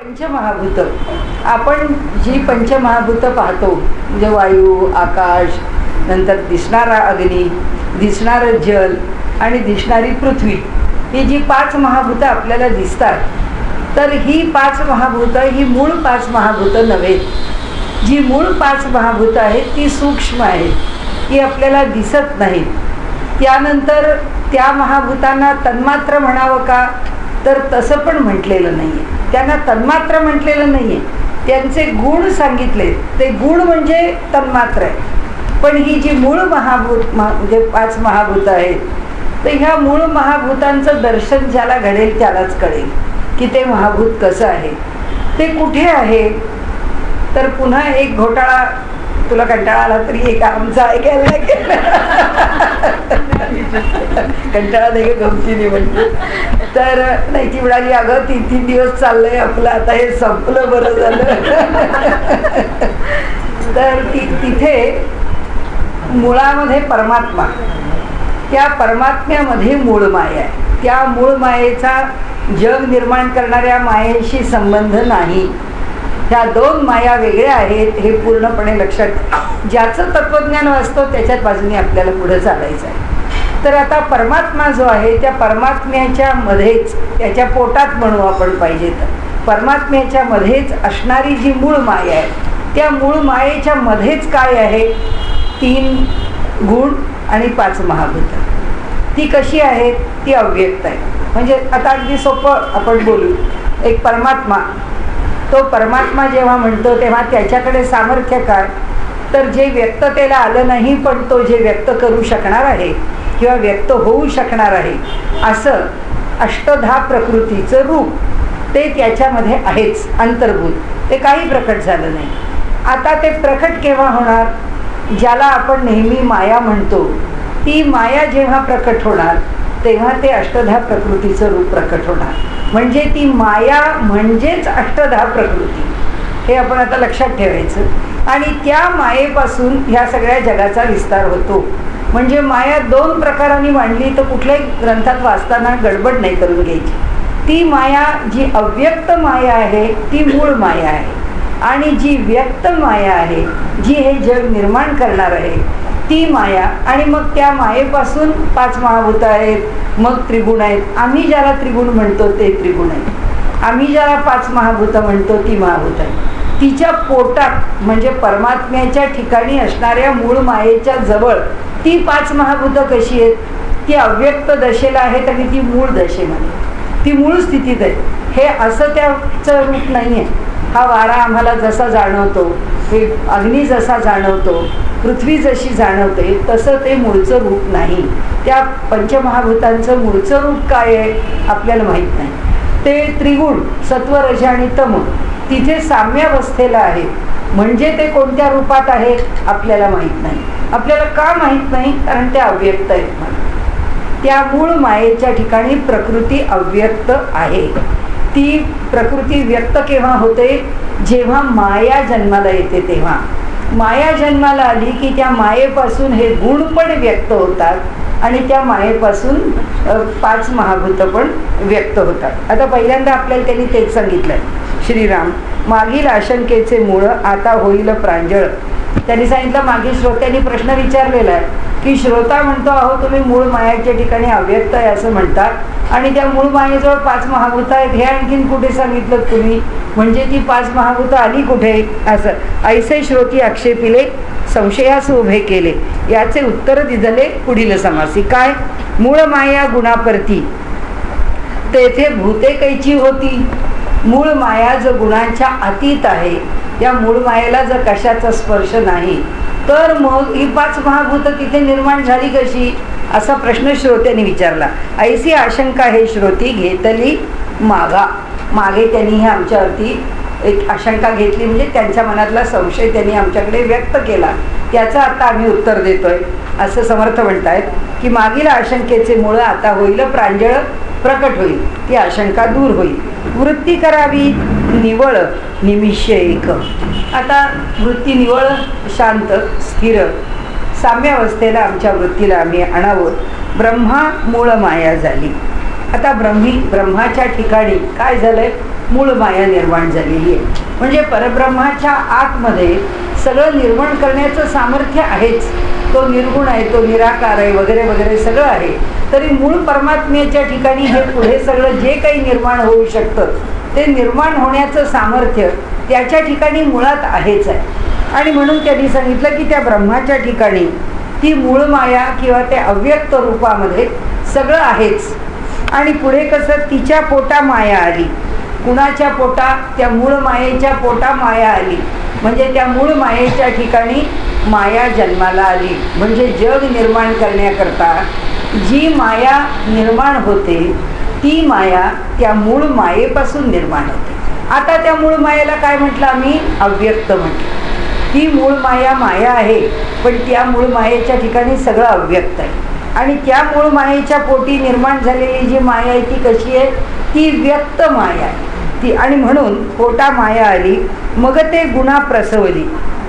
पंचमहाभूत, आपण जी पंचमहाभूत पाहतो म्हणजे वायू, आकाश, नंतर दिसणारा अग्नी, दिसणारं जल आणि दिसणारी पृथ्वी, ही जी पाच महाभूतं आपल्याला दिसतात, तर ही पाच महाभूतं ही मूळ पाच महाभूतं नव्हेत. जी मूळ पाच महाभूतं आहेत ती सूक्ष्म आहेत, ती आपल्याला दिसत नाहीत. त्यानंतर त्या महाभूतांना तन्मात्र म्हणावं का, तर तसं पण म्हटलेलं नाही आहे. त्यांना तन्मात्र म्हटलेलं नाही आहे, त्यांचे गुण सांगितले. ते गुण म्हणजे तन्मात्र आहे. पण ही जी मूळ म्हणजे पाच महाभूतं आहेत, तर ह्या मूळ महाभूतांचं दर्शन ज्याला घडेल त्यालाच कळेल की ते महाभूत कसं आहे, ते कुठे आहे. तर पुन्हा एक घोटाळा, तुला कंटाळा आला तरी एक आमचा ऐकायला कंटाळा नाही का गमतीने म्हणते. तर नाही, ती म्हणाली अगं 3-3 दिवस चाललंय आपलं, आता हे संपलं, बरं झालं. तर तिथे मुळामध्ये परमात्मा, त्या परमात्म्यामध्ये मूळ माया आहे. त्या मूळ मायेचा जग निर्माण करणाऱ्या मायेशी संबंध नाही. ह्या दोन माया वेगळ्या आहेत हे पूर्णपणे लक्षात. ज्याचं तत्त्वज्ञान वाचतो त्याच्याच बाजूने आपल्याला पुढे चालायचं आहे. तर आता परमात्मा जो आहे त्या परमात्म्याच्या मध्येच, त्याच्या पोटात म्हणू आपण पाहिजे तर, परमात्म्याच्या मध्येच असणारी जी मूळ माया आहे, त्या मूळ मायेच्या मध्येच काय आहे, 3 गुण आणि 5 महाभूत. ती कशी आहे, ती अव्यक्त आहे. म्हणजे आता अगदी सोपं आपण बोलू. एक परमात्मा, तो परमात्मा जेव्हा म्हणतो तेव्हा त्याच्याकडे सामर्थ्य काय, तर जे व्यक्ततेला आलं नाही पण तो जे व्यक्त करू शकणार आहे किंवा व्यक्त होऊ शकणार आहे, असं अष्टधा प्रकृतीचं रूप ते त्याच्यामध्ये आहेच अंतर्भूत. ते काही प्रकट झालं नाही. आता ते प्रकट केव्हा होणार, ज्याला आपण नेहमी माया म्हणतो, ती माया जेव्हा प्रकट होणार तेव्हा ते अष्टधा प्रकृतीचं रूप प्रकट होणार. म्हणजे ती माया म्हणजेच अष्टधा प्रकृती, हे आपण आता लक्षात ठेवायचं. आणि त्या मायेपासून ह्या सगळ्या जगाचा विस्तार होतो. म्हणजे माया 2 प्रकारांनी मांडली तर कुठल्याही ग्रंथात वाचताना गडबड नाही करून घ्यायची. ती माया जी अव्यक्त माया आहे ती मूळ माया आहे, आणि जी व्यक्त माया आहे, जी हे जग निर्माण करणार आहे, ती माया. आणि मग त्या मायेपासून 5 महाभूत आहेत, मग त्रिगुण आहेत. आम्ही ज्याला त्रिगुण म्हणतो ते त्रिगुण आहेत. आम्ही ज्याला 5 महाभूत म्हणतो ती महाभूत आहे. तिच्या पोटात म्हणजे परमात्म्याच्या ठिकाणी असणाऱ्या मूळ मायेच्या जवळ ती 5 महाभूतं कशी आहेत, ती अव्यक्त दशेला आहेत आणि ती मूळ दशेमध्ये, ती मूळ स्थितीत आहे. हे असं त्याचं रूप नाही आहे. हा वारा आम्हाला जसा जाणवतो, हे अग्नी जसा जाणवतो, पृथ्वी जशी जाणवते, तसं ते मूळचं रूप नाही. त्या पंचमहाभूतांचं मूळचं रूप काय आहे आपल्याला माहीत नाही. ते त्रिगुण सत्व, रज आणि तम तिथे साम्यावस्थेला आहे. म्हणजे ते कोणत्या रूपात आहे आपल्याला माहीत नाही. आपल्याला का माहीत नाही, कारण ते अव्यक्त आहेत म्हणून. त्या मूळ मायेच्या ठिकाणी प्रकृती अव्यक्त आहे. ती प्रकृती व्यक्त केव्हा होते, जेव्हा माया जन्माला येते. तेव्हा माया जन्माला आली की त्या मायेपासून हे गुण पण व्यक्त होतात आणि त्या मायेपासून 5 महाभूतं पण व्यक्त होतात. आता पहिल्यांदा आपल्याला त्यांनी तेच सांगितलं, श्रीराम, मागील आशंकेचे मूळ आता होईल प्रांजळ. त्यांनी सांगितलं, मागील श्रोत्यांनी प्रश्न विचारलेला आहे की श्रोता म्हणतो, अहो तुम्ही मूळ मायाच्या ठिकाणी अव्यक्त आहे असं म्हणतात आणि त्या मूळ मायेजवळ 5 महाभूतं आहेत, हे आणखीन कुठे सांगितलं तुम्ही, म्हणजे ती 5 महाभूतं आली कुठे. असं ऐसे श्रोती आक्षेपिले, संशयास उभे केले. याचे उत्तर दिदले पुढील समासी. काय, मूळ माया गुणापरती तेथे भूते कैची होती. मूळ माया जो गुणांच्या अतीत आहे, त्या मूळ मायेला जर कशाचा स्पर्श नाही, तर मग ही 5 महाभूतं तिथे निर्माण झाली कशी, असा प्रश्न श्रोत्यांनी विचारला. ऐसी आशंका हे श्रोती घेतली मागा. मागे त्यांनी हे आमच्यावरती एक आशंका घेतली, म्हणजे त्यांच्या मनातला संशय त्यांनी आमच्याकडे व्यक्त केला. त्याचं आता आम्ही उत्तर देतोय असं समर्थ म्हणतायत की मागील आशंकेचे मूळ आता होईल प्रांजळ, प्रकट होईल, ती आशंका दूर होईल. वृत्ती करावी निवळ निमिष्य एक. आता वृत्ती निवळ, शांत, स्थिर, साम्यावस्थेला आमच्या वृत्तीला आम्ही आणावं. ब्रह्मा मूळ माया झाली. आता ब्रह्माच्या ठिकाणी काय झालंय, मूळ माया निर्माण झालेली आहे. म्हणजे परब्रह्माच्या आतमध्ये सगळं निर्माण करण्याचं सामर्थ्य आहेच. तो निर्गुण आहे, तो निराकार आहे, वगैरे वगैरे सगळं आहे. तरी मूळ परमात्म्याच्या ठिकाणी हे पुढे सगळं जे काही निर्माण होऊ शकतं ते निर्माण होण्याचं सामर्थ्य त्याच्या ठिकाणी मुळात आहेच आहे. आणि म्हणून त्यांनी सांगितलं की त्या ब्रह्माच्या ठिकाणी ती मूळ माया किंवा त्या अव्यक्त रूपामध्ये सगळं आहेच. आणि पुढे कसं तिच्या पोटा माया आली. कुणाच्या पोटा, त्या मूळ मायेच्या पोटा माया आली. म्हणजे त्या मूळ मायेच्या ठिकाणी माया जन्माला आली. म्हणजे जग निर्माण करण्याकरता जी माया निर्माण होते ती माया त्या मूळ मायेपासून निर्माण होते. आता त्या मूळ मायेला काय म्हटलं आम्ही, अव्यक्त म्हटलं. ती मूळ माया माया आहे, पण त्या मूळ मायेच्या ठिकाणी सगळं अव्यक्त आहे. आणि त्या मूळ मायेच्या पोटी निर्माण झालेली जी माया आहे ती कशी आहे, ती व्यक्त माया आहे ती. आणि म्हणून पोटा माया आली, मग ते गुणा प्रसवली.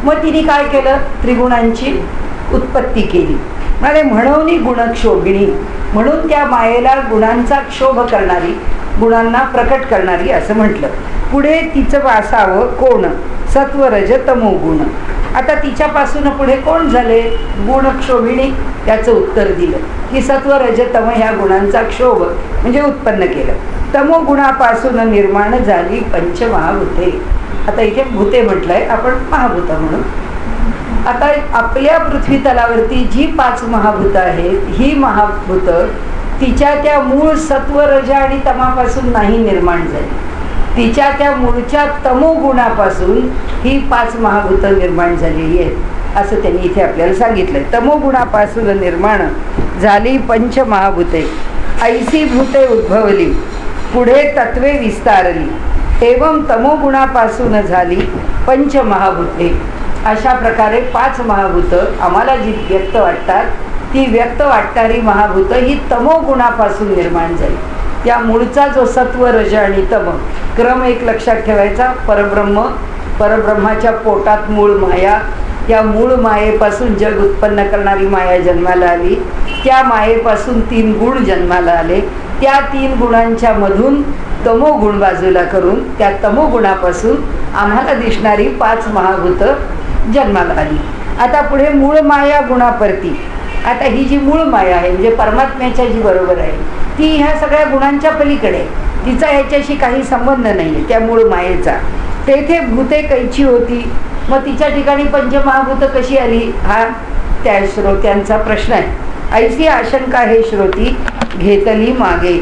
मग तिने काय केलं, त्रिगुणांची उत्पत्ती केली. म्हणजे म्हणून गुणक्षोभिणी, म्हणून त्या मायेला गुणांचा क्षोभ करणारी, गुणांना प्रकट करणारी असं म्हटलं. पुढे तिचं वासावं कोण, सत्व रज तमो गुण. आता तिच्यापासून पुढे कोण झाले, गुणक्षोभिणी. त्याचं उत्तर दिलं की सत्व रज तम ह्या गुणांचा क्षोभ म्हणजे उत्पन्न केलं. तमो गुणापासून निर्माण झाली पंचमहाभूते. आता इथे भूते म्हटलंय, आपण महाभूत म्हणून. आता आपल्या पृथ्वी तलावरती जी 5 महाभूत आहेत, ही महाभूत तिच्या त्या मूळ सत्व रज आणि तमापासून नाही निर्माण झाली. तिच्या त्या मूळच्या तमोगुणापासून ही 5 महाभूत निर्माण झालेली आहेत असं त्यांनी इथे आपल्याला सांगितलंय. तमोगुणापासून निर्माण झाली पंचमहाभूते. ऐसी भूते उद्भवली, पुढे तत्वे विस्तारली. एवं तमोगुणापासून झाली पंचमहाभूते. अशा प्रकारे 5 महाभूत आम्हाला जी व्यक्त वाटतात, ती व्यक्त वाटणारी महाभूत ही तमोगुणापासून निर्माण झाली. त्या मूळचा जो सत्व रज आणि तम क्रम एक लक्षात ठेवायचा. परब्रह्माच्या पोटात मूळ माया, त्या मूळ मायेपासून जग उत्पन्न करणारी माया जन्माला आली. त्या मायेपासून 3 गुण जन्माला आले. त्या 3 गुणांच्या मधून तमोगुण बाजूला करून त्या तमोगुणापासून आम्हाला दिसणारी 5 महाभूत जन्माला आली. आता पुढे मूळ माया गुणापरती. आता ही जी मूळ माया आहे म्हणजे परमात्म्याच्या जी बरोबर आहे ती ह्या सगळ्या गुणांच्या पलीकडे, तिचा ह्याच्याशी काही संबंध नाही आहे त्या मूळ मायेचा. तेथे भूते कैची होती, मग तिच्या ठिकाणी पंचमहाभूत कशी आली, हा त्या श्रोत्यांचा प्रश्न आहे. ऐसी आशंका हे श्रोती घेतली मागे.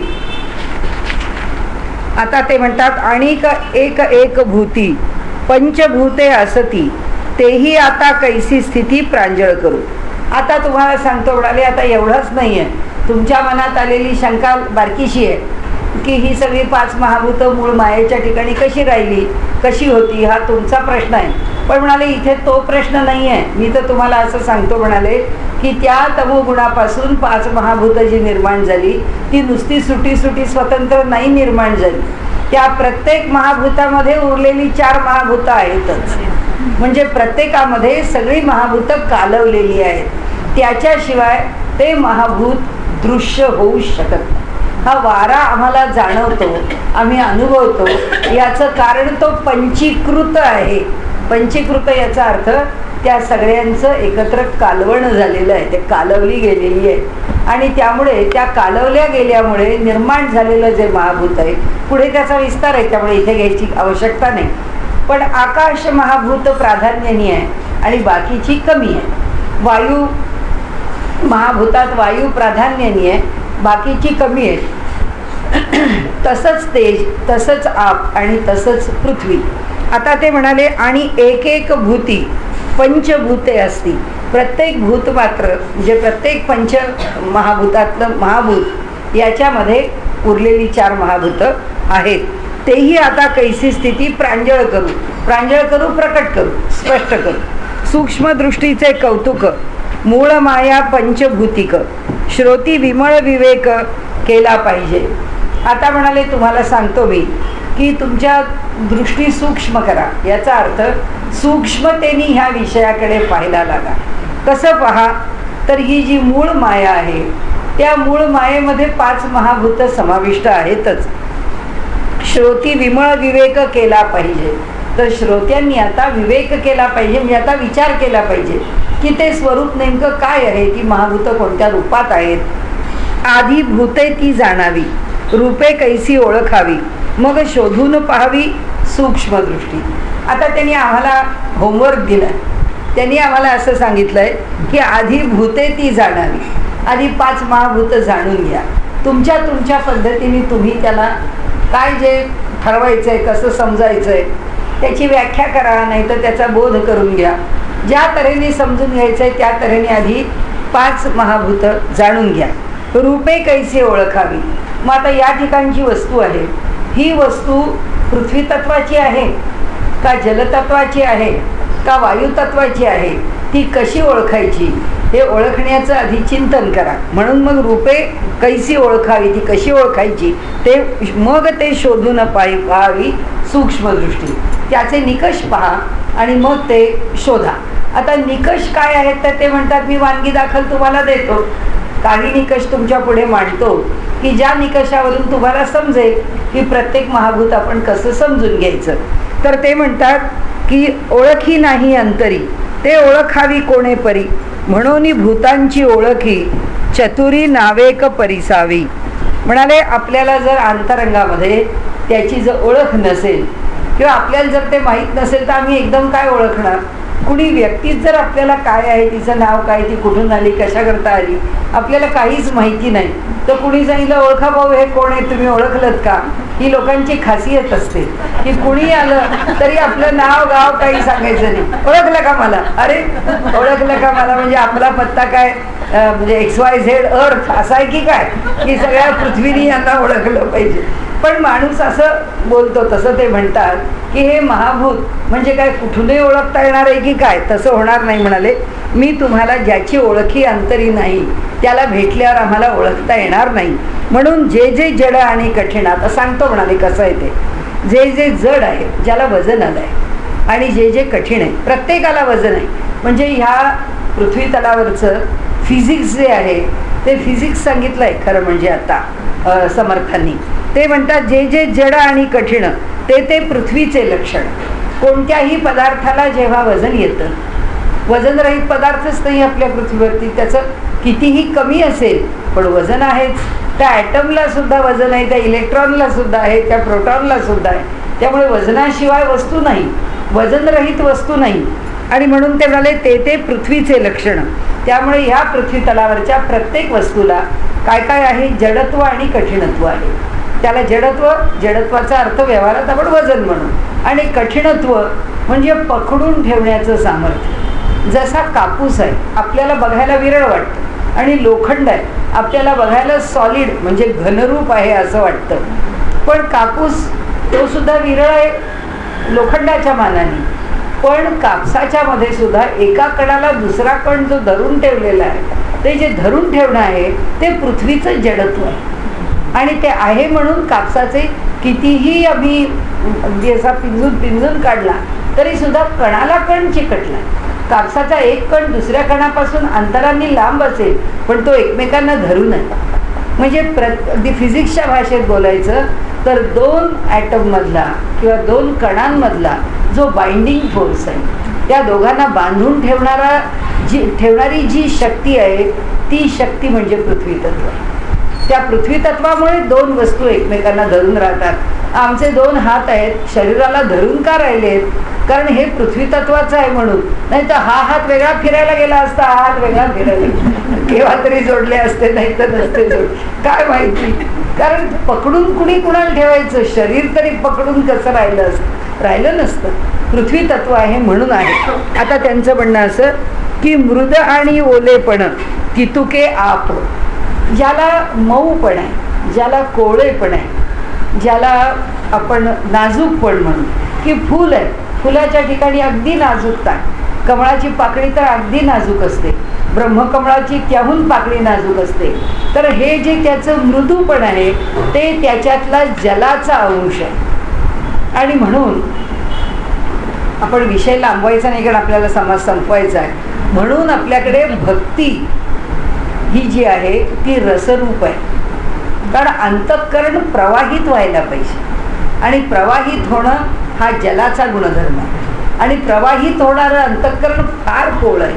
आता ते म्हणतात आणिक एक एक भूती पंचभूते असती, तेही आता कैसी स्थिती प्रांजळ करू. आता तुम्हाला सांगतो म्हणाले, आता एवढंच नाही आहे, तुमच्या मनात आलेली शंका बारकीशी आहे की ही सगळी 5 महाभूत मूळ मायेच्या ठिकाणी कशी राहिली, कशी होती, हा तुमचा प्रश्न आहे. पण म्हणाले इथे तो प्रश्न नाही आहे. मी तर तुम्हाला असं सांगतो म्हणाले की त्या तमोगुणापासून 5 महाभूत जी निर्माण झाली ती नुसती सुटी स्वतंत्र नाही निर्माण झाली. त्या प्रत्येक महाभूतामध्ये उरलेली 4 महाभूत आहेतच. म्हणजे प्रत्येकामध्ये सगळी महाभूत कालवलेली आहेत. त्याच्याशिवाय ते महाभूत दृश्य होऊ शकत नाही. हा वारा आम्हाला जाणवतो, आम्ही अनुभवतो, याचं कारण तो पंचीकृत आहे. पंचीकृत याचा अर्थ त्या सगळ्यांचं एकत्र कालवण झालेलं आहे, ते कालवली गेलेली आहे. आणि त्यामुळे त्या कालवल्या गेल्यामुळे निर्माण झालेलं जे महाभूत आहे पुढे त्याचा विस्तार आहे, त्यामुळे इथे घ्यायची आवश्यकता नाही. पण आकाश महाभूत प्राधान्याने आहे आणि बाकीची कमी आहे. वायू महाभूतात वायू प्राधान्याने आहे, बाकीची कमी आहे. तसंच तेज, तसंच आप आणि तसंच पृथ्वी. आता ते म्हणाले आणि एक एक भूती पंचभूते असती. प्रत्येक भूत मात्र म्हणजे प्रत्येक पंच महाभूतातलं महाभूत याच्यामध्ये उरलेली 4 महाभूत आहेत. तेही आता कैसी स्थिती प्रांजळ करू, प्रांजळ करू, प्रकट करू, स्पष्ट करू. सूक्ष्मदृष्टीचे कौतुक, मूळ माया पंचभूतिक, श्रोती विमळ विवेक केला पाहिजे. आता म्हणाले तुम्हाला सांगतो मी की तुमच्या दृष्टी सूक्ष्म करा. याचा अर्थ सूक्ष्मतेने ह्या विषयाकडे पाहायला लागा. कसं पहा, तर ही जी मूळ माया आहे त्या मूळ मायेमध्ये 5 महाभूत समाविष्ट आहेतच. श्रोती विमळ विवेक केला पाहिजे. तर श्रोत्यांनी आता विवेक केला पाहिजे, म्हणजे आता विचार केला पाहिजे की ते स्वरूप नेमकं काय आहे, ती महाभूतं कोणत्या रूपात आहेत. आधी भूते ती जाणावी, रूपे कैसी ओळखावी, मग शोधून पाहावी सूक्ष्मदृष्टी. आता त्यांनी आम्हाला होमवर्क दिला. त्यांनी आम्हाला असं सांगितलं आहे की आधी भूते ती जाणावी, आधी 5 महाभूतं जाणून घ्या. तुमच्या पद्धतीने तुम्ही त्याला काय जे ठरवायचं आहे, कसं समजायचं आहे त्याची व्याख्या करा, नाही तर त्याचा बोध करून घ्या. ज्या तऱ्हेने समजून घ्यायचं आहे त्या तऱ्हेने आधी 5 महाभूतं जाणून घ्या. रूपे कैसे ओळखावी. मग आता या ठिकाणची वस्तू आहे, ही वस्तू पृथ्वी तत्वाची आहे का जलतत्वाची आहे का वायुतत्वाची आहे, ती कशी ओळखायची हे ओळखण्याचं आधी चिंतन करा. म्हणून मग रूपे कैसी ओळखावी, ती कशी ओळखायची ते मग ते शोधून पाहावी सूक्ष्मदृष्टी. त्याचे निकष पहा आणि मग ते शोधा. आता निकष काय आहेत तर ते म्हणतात मी वानगी दाखल तुम्हाला देतो, काही निकष तुमच्या पुढे मांडतो की ज्या निकषावरून तुम्हाला समजेल की प्रत्येक महाभूत आपण कसं समजून घ्यायचं. तर ते म्हणतात की ओळखी नाही अंतरी, ते ओळखावी कोणे परी, म्हणून भूतांची ओळखी चतुरी नावेक परिसावी. म्हणाले आपल्याला जर अंतरंगामध्ये त्याची जर ओळख नसेल किंवा आपल्याला जर ते माहीत नसेल तर आम्ही एकदम काय ओळखणार. कुणी व्यक्तीच जर आपल्याला काय आहे, तिचं नाव काय, ती कुठून आली, कशाकरता आली, आपल्याला काहीच माहिती नाही तर कुणी सांगितलं ओळखा भाऊ हे कोण आहे, तुम्ही ओळखलत का. ही लोकांची खासियत असते की कुणी आलं तरी आपलं नाव गाव काही सांगायचं नाही. ओळखलं का मला, अरे ओळखलं का मला, म्हणजे आपला पत्ता काय म्हणजे XYZ अर्थ असा आहे की काय, की सगळ्या पृथ्वीने यांना ओळखलं पाहिजे. पण माणूस असं बोलतो, तसं ते म्हणतात की हे महाभूत म्हणजे काय कुठूनही ओळखता येणार आहे की काय, तसं होणार नाही. म्हणाले मी तुम्हाला ज्याची ओळखी अंतरी नाही त्याला भेटल्यावर आम्हाला ओळखता येणार नाही. म्हणून जे जे जड आणि कठीण, आता सांगतो म्हणाले कसं आहे ते, जे जे जड आहे ज्याला वजन आलं आहे आणि जे जे कठीण आहे प्रत्येकाला वजन आहे. म्हणजे ह्या पृथ्वी तलावरचं फिजिक्स जे आहे ते फिजिक्स सांगितलं आहे खरं म्हणजे आता समर्थांनी. ते म्हणतात जे जे जड आणि कठीण ते ते पृथ्वीचे लक्षण. कोणत्याही पदार्थाला जेव्हा वजन येतं, वजनरहित पदार्थच नाही आपल्या पृथ्वीवरती, त्याचं कितीही कमी असेल पण वजन आहेच. त्या ॲटमला सुद्धा वजन आहे, त्या इलेक्ट्रॉनला सुद्धा आहे, त्या प्रोटॉनला सुद्धा आहे. त्यामुळे वजनाशिवाय वस्तू नाही, वजनरहित वस्तू नाही. आणि म्हणून ते म्हणाले ते ते पृथ्वीचे लक्षण. त्यामुळे ह्या पृथ्वी तलावरच्या प्रत्येक वस्तूला काय काय आहे, जडत्व आणि कठीणत्व आहे. त्याला जडत्वाचा अर्थ व्यवहारात आपण वजन म्हणू, आणि कठीणत्व म्हणजे पकडून ठेवण्याचं सामर्थ्य. जसा कापूस आहे आपल्याला बघायला विरळ वाटतं आणि लोखंड आहे आपल्याला बघायला सॉलिड म्हणजे घनरूप आहे असं वाटतं. पण कापूस तो सुद्धा विरळ आहे लोखंडाच्या मानाने, पण कापसाच्या मध्ये सुद्धा एका कणाला दुसरा कण जो धरून ठेवलेला आहे ते जे धरून ठेवणं आहे ते पृथ्वीचं जडत्व आहे. आणि ते आहे म्हणून कापसाचे कितीही आम्ही अगदी असा पिंजून काढला तरी सुद्धा कणाला कण चिकटला. कापसाचा एक कण दुसऱ्या कणापासून अंतराने लांब असेल पण तो एकमेकांना धरून आहे. म्हणजे अगदी फिजिक्सच्या भाषेत बोलायचं तर 2 ॲटममधला किंवा 2 कणांमधला जो बाइंडिंग फोर्स आहे त्या दोघांना बांधून ठेवणारी जी शक्ती आहे ती शक्ती म्हणजे पृथ्वी तत्व. त्या पृथ्वी तत्वामुळे 2 वस्तू एकमेकांना धरून राहतात. आमचे 2 हात आहेत शरीराला धरून का राहिलेत, कारण हे पृथ्वी तत्वाचं आहे म्हणून. नाही तर हा हात वेगळा फिरायला गेला असता, हा हात वेगळा फिरायला केव्हा तरी जोडले असते, नाही तर नसते जोडले, काय माहिती. कारण पकडून कुणी कुणाला ठेवायचं, शरीर तरी पकडून कसं राहिलं नसतं. पृथ्वी तत्व आहे म्हणून आहे. आता त्यांचं म्हणणं असं की मृद आणि ओलेपण तितुके आप. ज्याला मऊपण आहे, ज्याला कोवळेपण आहे, ज्याला आपण नाजूकपण म्हणू, की फूल आहे फुलाच्या ठिकाणी अगदी नाजूकता आहे. कमळाची पाकळी तर अगदी नाजूक असते, ब्रह्मकमळाची त्याहून पाकळी नाजूक असते. तर हे जे त्याचं मृदूपण आहे ते त्याच्यातला जलाचा अंश आहे. आणि म्हणून आपण विषय लांबवायचा नाही कारण आपल्याला समाज संपवायचा आहे. म्हणून आपल्याकडे भक्ती ही जी आहे ती रसरूप आहे. कारण अंतःकरण प्रवाहित व्हायला पाहिजे आणि प्रवाहित होणं हा जलाचा गुणधर्म आहे. आणि प्रवाहित होणारं अंतःकरण फार कोवळं आहे,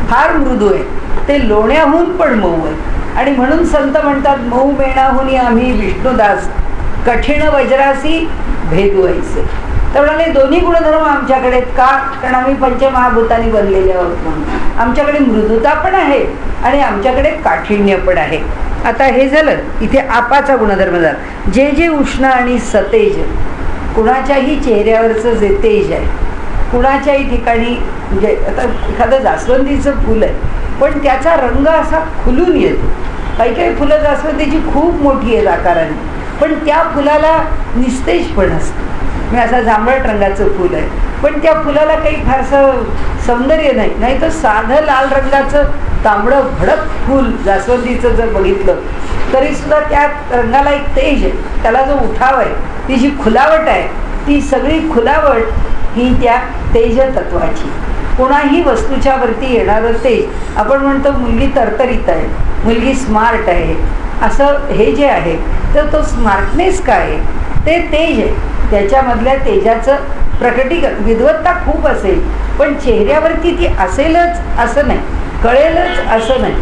फार मृदू आहे, ते लोण्याहून पण मऊ आहे. आणि म्हणून संत म्हणतात, मऊ मेणाहून आम्ही विष्णुदास, कठीण वज्रासी भेदवायचे. तर म्हणाले दोन्ही गुणधर्म आमच्याकडे आहेत. का? कारण आम्ही पंचमहाभूतांनी बनलेले आहोत म्हणून आमच्याकडे मृदुता पण आहे आणि आमच्याकडे काठिण्य पण आहे. आता हे झालं इथे आपाचा गुणधर्म झाला. जे जे उष्ण आणि सतेज, कुणाच्याही चेहऱ्यावरचं जे तेज आहे, कुणाच्याही ठिकाणी, म्हणजे आता एखादं जास्वंदीचं फूल आहे पण त्याचा रंग असा खुलून येतो. काही काही फुलं जास्वंदीची खूप मोठी आहेत आकाराने, पण त्या फुलाला निस्तेज पण असतं. म्हणजे असं जांभळट रंगाचं फूल आहे पण त्या फुलाला काही फारसं सौंदर्य नाही. नाही तर साधं लाल रंगाचं तांबडं भडक फूल जास्वंदीचं जर बघितलं तरीसुद्धा त्या रंगाला एक तेज आहे, त्याला जो उठाव आहे, ती जी खुलावट आहे, ती सगळी खुलावट ही त्या तेज तत्वाची. कोणाही वस्तूच्या वरती येणारं तेज. आपण म्हणतो मुलगी तरतरीत आहे, मुलगी स्मार्ट आहे, असं हे जे आहे तर तो स्मार्टनेस काय आहे, ते तेज आहे. त्याच्यामधल्या तेजाचं प्रकटीकरण, विद्वत्ता खूप असेल पण चेहऱ्यावरती ती असेलच असं नाही, कळेलच असं नाही,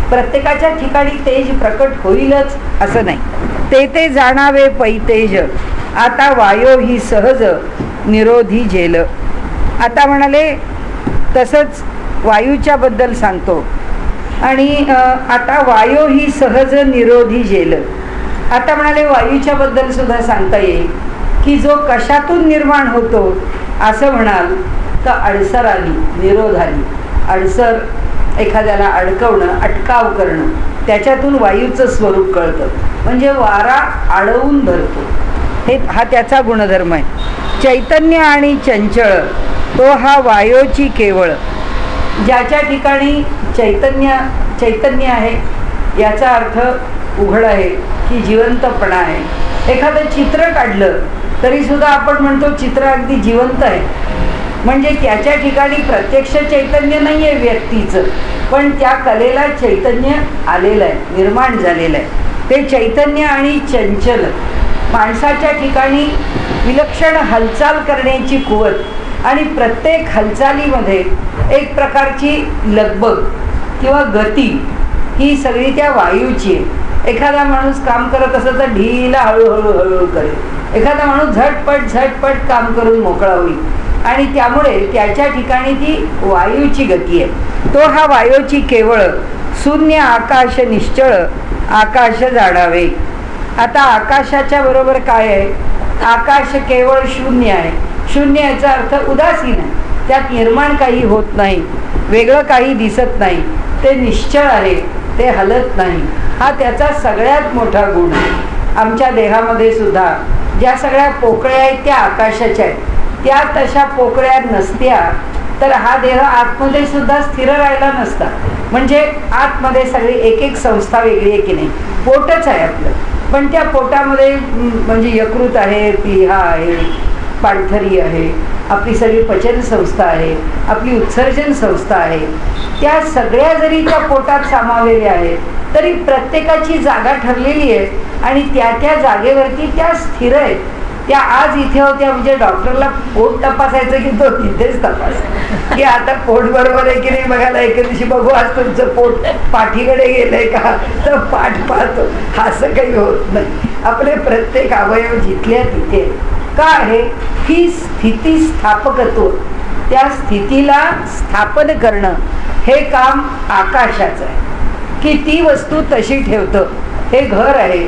प्रत्येकाच्या ठिकाणी तेज प्रकट होईलच असं नाही. ते ते जाणावे पै तेज, आता वायो ही सहज निरोधी झेल. आता म्हणाले तसंच वायूच्या बद्दल सांगतो. आणि आता वायो ही सहज निरोधी झेल. आता म्हणाले वायूच्या बद्दल सुद्धा सांगता येईल की जो कशातून निर्माण होतो असं म्हणाल तर अडसरानी, निरोधानी. अडसर एखाद्याला अडकवणं, अटकाव करणं, त्याच्यातून वायूचं स्वरूप कळतं. म्हणजे वारा अडवून धरतो, हा त्याचा गुणधर्म आहे. चैतन्य आणि चंचळ तो हा वायोची केवळ. ज्याच्या ठिकाणी चैतन्य आहे याचा अर्थ उघड आहे की जिवंतपणा आहे. एखादं चित्र काढलं तरीसुद्धा आपण म्हणतो चित्र अगदी जिवंत आहे. म्हणजे त्याच्या ठिकाणी प्रत्यक्ष चैतन्य नाही आहे व्यक्तीचं, पण त्या कलेला चैतन्य आलेलं आहे, निर्माण झालेलं आहे. ते चैतन्य आणि चंचल. माणसाच्या ठिकाणी विलक्षण हालचाल करण्याची कुवत आणि प्रत्येक हालचालीमध्ये एक प्रकारची लगबग किंवा गती ही सगळी त्या वायूची आहे. एखादा माणूस काम करत असं तर ढीला हळूहळू हळूहळू करेल, एखादा माणूस झटपट काम करून मोकळा होईल आणि त्यामुळे त्याच्या ठिकाणी ती वायूची गती आहे. तो हा वायूची केवळ. शून्य आकाश निश्चळ आकाश जाणावे. आता आकाशाच्या बरोबर काय आहे? आकाश केवळ शून्य आहे. शून्य याचा अर्थ उदासीन आहे, त्यात निर्माण काही होत नाही, वेगळं काही दिसत नाही, ते निश्चळ आहे, ते हलत नाही. हा त्याचा सगळ्यात मोठा गुण आहे. आमच्या देहामध्ये सुद्धा ज्या सगळ्या पोकळ्या आहेत त्या आकाशाच्या आहेत. त्या तशा पोकळ्या नसत्या तर हा देह आतमध्ये सुद्धा स्थिर राहिला नसता. म्हणजे आतमध्ये सगळी एक एक संस्था वेगळी आहे की नाही. पोटच आहे आपलं, पण त्या पोटामध्ये म्हणजे यकृत आहे, प्लीहा आहे, पाणथरी आहे, आपली सगळी पचन संस्था आहे, आपली उत्सर्जन संस्था आहे. त्या सगळ्या जरी त्या पोटात सामावलेल्या आहेत तरी प्रत्येकाची जागा ठरलेली आहे आणि त्या त्या जागेवरती त्या स्थिर आहेत. त्या आज इथे होत्या म्हणजे डॉक्टरला पोट तपासायचं की तो तिथेच तपास की आता पोट बरोबर आहे की नाही बघायला. एके दिवशी बघू आज तुमचं पोट पाठीकडे गेलंय का, तर पाठ पाहतो. असं काही होत नाही. आपले प्रत्येक अवयव जिथल्या तिथे का आहे ही स्थिती स्थापकत्व. त्या स्थितीला स्थापन करणं हे काम आकाशाचं आहे की ती वस्तू तशी ठेवतं. हे घर आहे,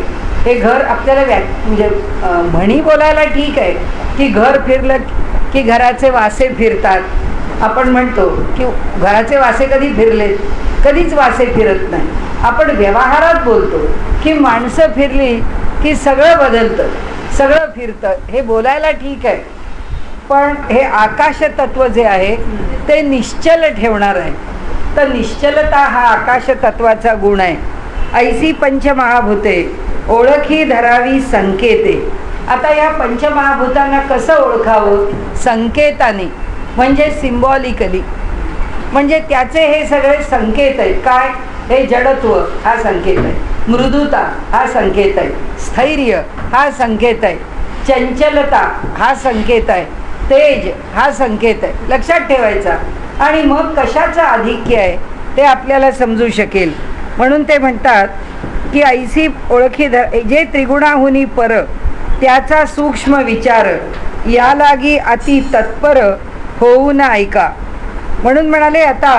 हे घर आपल्याला म्हणजे म्हणी बोलायला ठीक आहे की घर फिरलं की घराचे वासे फिरतात. आपण म्हणतो की घराचे वासे कधी फिरलेत, कधीच वासे फिरत नाही. आपण व्यवहारात बोलतो की माणसं फिरली की सगळं बदलतं, सगळं फिरतं. हे बोलायला ठीक आहे, पण हे आकाश तत्व जे आहे ते निश्चल ठेवणार आहे. तर निश्चलता हा आकाश तत्वाचा गुण आहे. ऐसी पंचमहाभूते ओळखी धरावी संकेते. आता या पंचमहाभूतांना कसं ओळखावं? संकेताने, म्हणजे सिम्बॉलिकली. म्हणजे त्याचे हे सगळे संकेत आहेत. काय? हे जडत्व हा संकेत आहे, मृदुता हा संकेत आहे, स्थैर्य हा संकेत आहे, चंचलता हा संकेत आहे, तेज हा संकेत आहे. लक्षात ठेवायचा. आणि मग कशाचं आधिक्य आहे ते आपल्याला समजू शकेल. म्हणून ते म्हणतात की ऐसी ओळखी जे त्रिगुणाहुनी पर त्याचा सूक्ष्म विचार या लागी अति तत्पर होऊन ऐका. म्हणून म्हणाले आता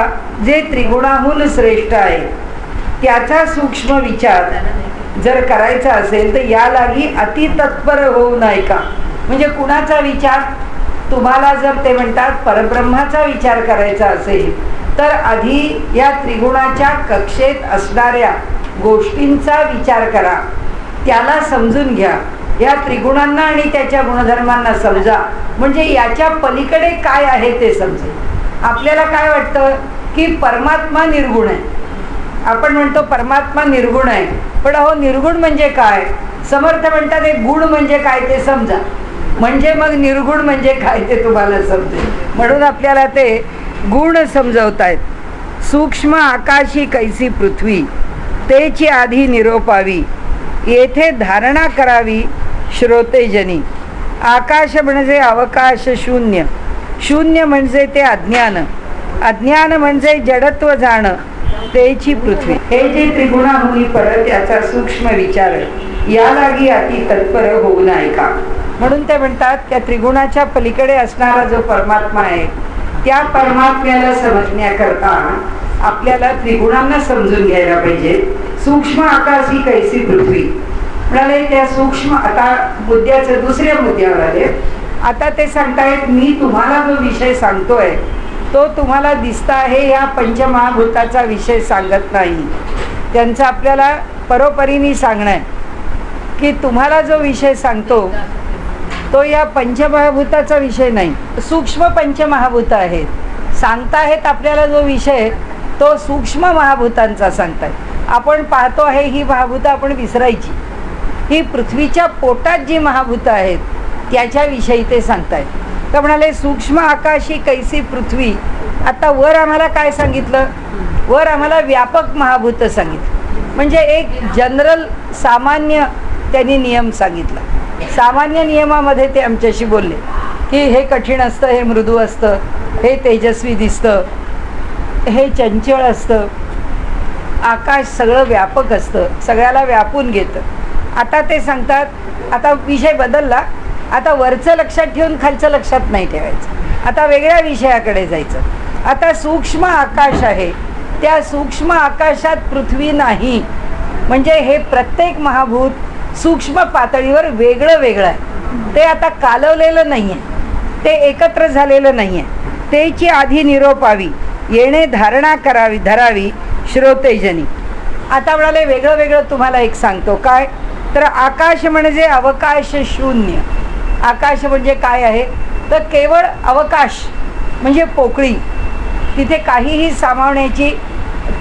जे त्रिगुणाहून श्रेष्ठ आहे त्याचा सूक्ष्म विचार जर करायचा असेल तर या लागी अति तत्पर होऊन ऐका. म्हणजे कुणाचा विचार? तुम्हाला जर ते म्हणतात परब्रह्माचा विचार करायचा असेल तर आधी या त्रिगुणाच्या कक्षेत असणाऱ्या गोष्टींचा विचार करा, त्याला समजून घ्या, या त्रिगुणांना आणि त्याच्या गुणधर्मांना समजा. म्हणजे याच्या पलीकडे काय आहे ते समजेल. आपल्याला काय वाटतं की परमात्मा निर्गुण आहे. आपण म्हणतो परमात्मा निर्गुण आहे, पण अहो निर्गुण म्हणजे काय? समर्थ म्हणतात एक गुण म्हणजे काय ते समजा, म्हणजे मग निर्गुण म्हणजे काय ते तुम्हाला समजेल. म्हणून आपल्याला ते गुण समजवतायत. सूक्ष्म आकाशी कैसी पृथ्वी तेची आधी निरोपावी, येथे धारणा करावी श्रोतेजनी. आकाश म्हणजे अवकाश शून्य, शून्य म्हणजे ते अज्ञान, अज्ञान म्हणजे जडत्व जाणं, तेची पृथ्वी. हे जे त्रिगुणाहुनी परत याचा सूक्ष्म विचार या लागी अति तत्पर होऊन ऐका. म्हणून ते म्हणतात त्या त्रिगुणाच्या पलीकडे असणारा जो परमात्मा आहे त्या परमात्म्याला समजण्याकरता आपल्याला त्रिगुणांना समजून घ्यायला पाहिजे. सूक्ष्म आकाशी कैसी पृथ्वी म्हणाले त्या सूक्ष्म. आता मुद्द्याचे दुसऱ्या मुद्द्यावर आले. आता ते सांगतायत मी तुम्हाला जो विषय सांगतोय तो तुम्हाला दिसता आहे या पंचमहाभूताचा विषय सांगत नाही. त्यांचं आपल्याला परोपरीने सांगणं आहे की तुम्हाला जो विषय सांगतो तो या पंचमहाभूताचा विषय नाही, सूक्ष्म पंचमहाभूत आहेत. सांगताहेत आपल्याला जो विषय तो सूक्ष्म महाभूतांचा सांगतायत. आपण पाहतो आहे ही महाभूतं आपण विसरायची. ही पृथ्वीच्या पोटात जी महाभूतं आहेत त्याच्याविषयी ते सांगतायत. तर म्हणाले सूक्ष्म आकाशी कैसी पृथ्वी. आता वर आम्हाला काय सांगितलं? वर आम्हाला व्यापक महाभूत सांगितलं, म्हणजे एक जनरल सामान्य त्यांनी नियम सांगितला. सामान्य नियमामध्ये ते आमच्याशी बोलले की हे कठीण असतं, हे मृदू असतं, हे तेजस्वी दिसतं, हे चंचल असतं, आकाश सगळं व्यापक असतं, सगळ्याला व्यापून घेतं. आता ते सांगतात आता विषय बदलला, आता वरचं लक्षात ठेवून खालचं लक्षात नाही ठेवायचं, आता वेगळ्या विषयाकडे जायचं. आता सूक्ष्म आकाश आहे, त्या सूक्ष्म आकाशात पृथ्वी नाही. म्हणजे हे प्रत्येक महाभूत सूक्ष्म पातळीवर वेगळं वेगळं आहे. ते आता कालवलेलं नाही आहे, ते एकत्र झालेलं नाही आहे. तेची आधी निरोपावी, येणे धारणा करावी धरावी श्रोतेजनी. आता म्हणाले वेगळं वेगळं तुम्हाला एक सांगतो. काय तर आकाश म्हणजे अवकाश शून्य. आकाश म्हणजे काय आहे तर केवळ अवकाश म्हणजे पोकळी, तिथे काहीही सामावण्याची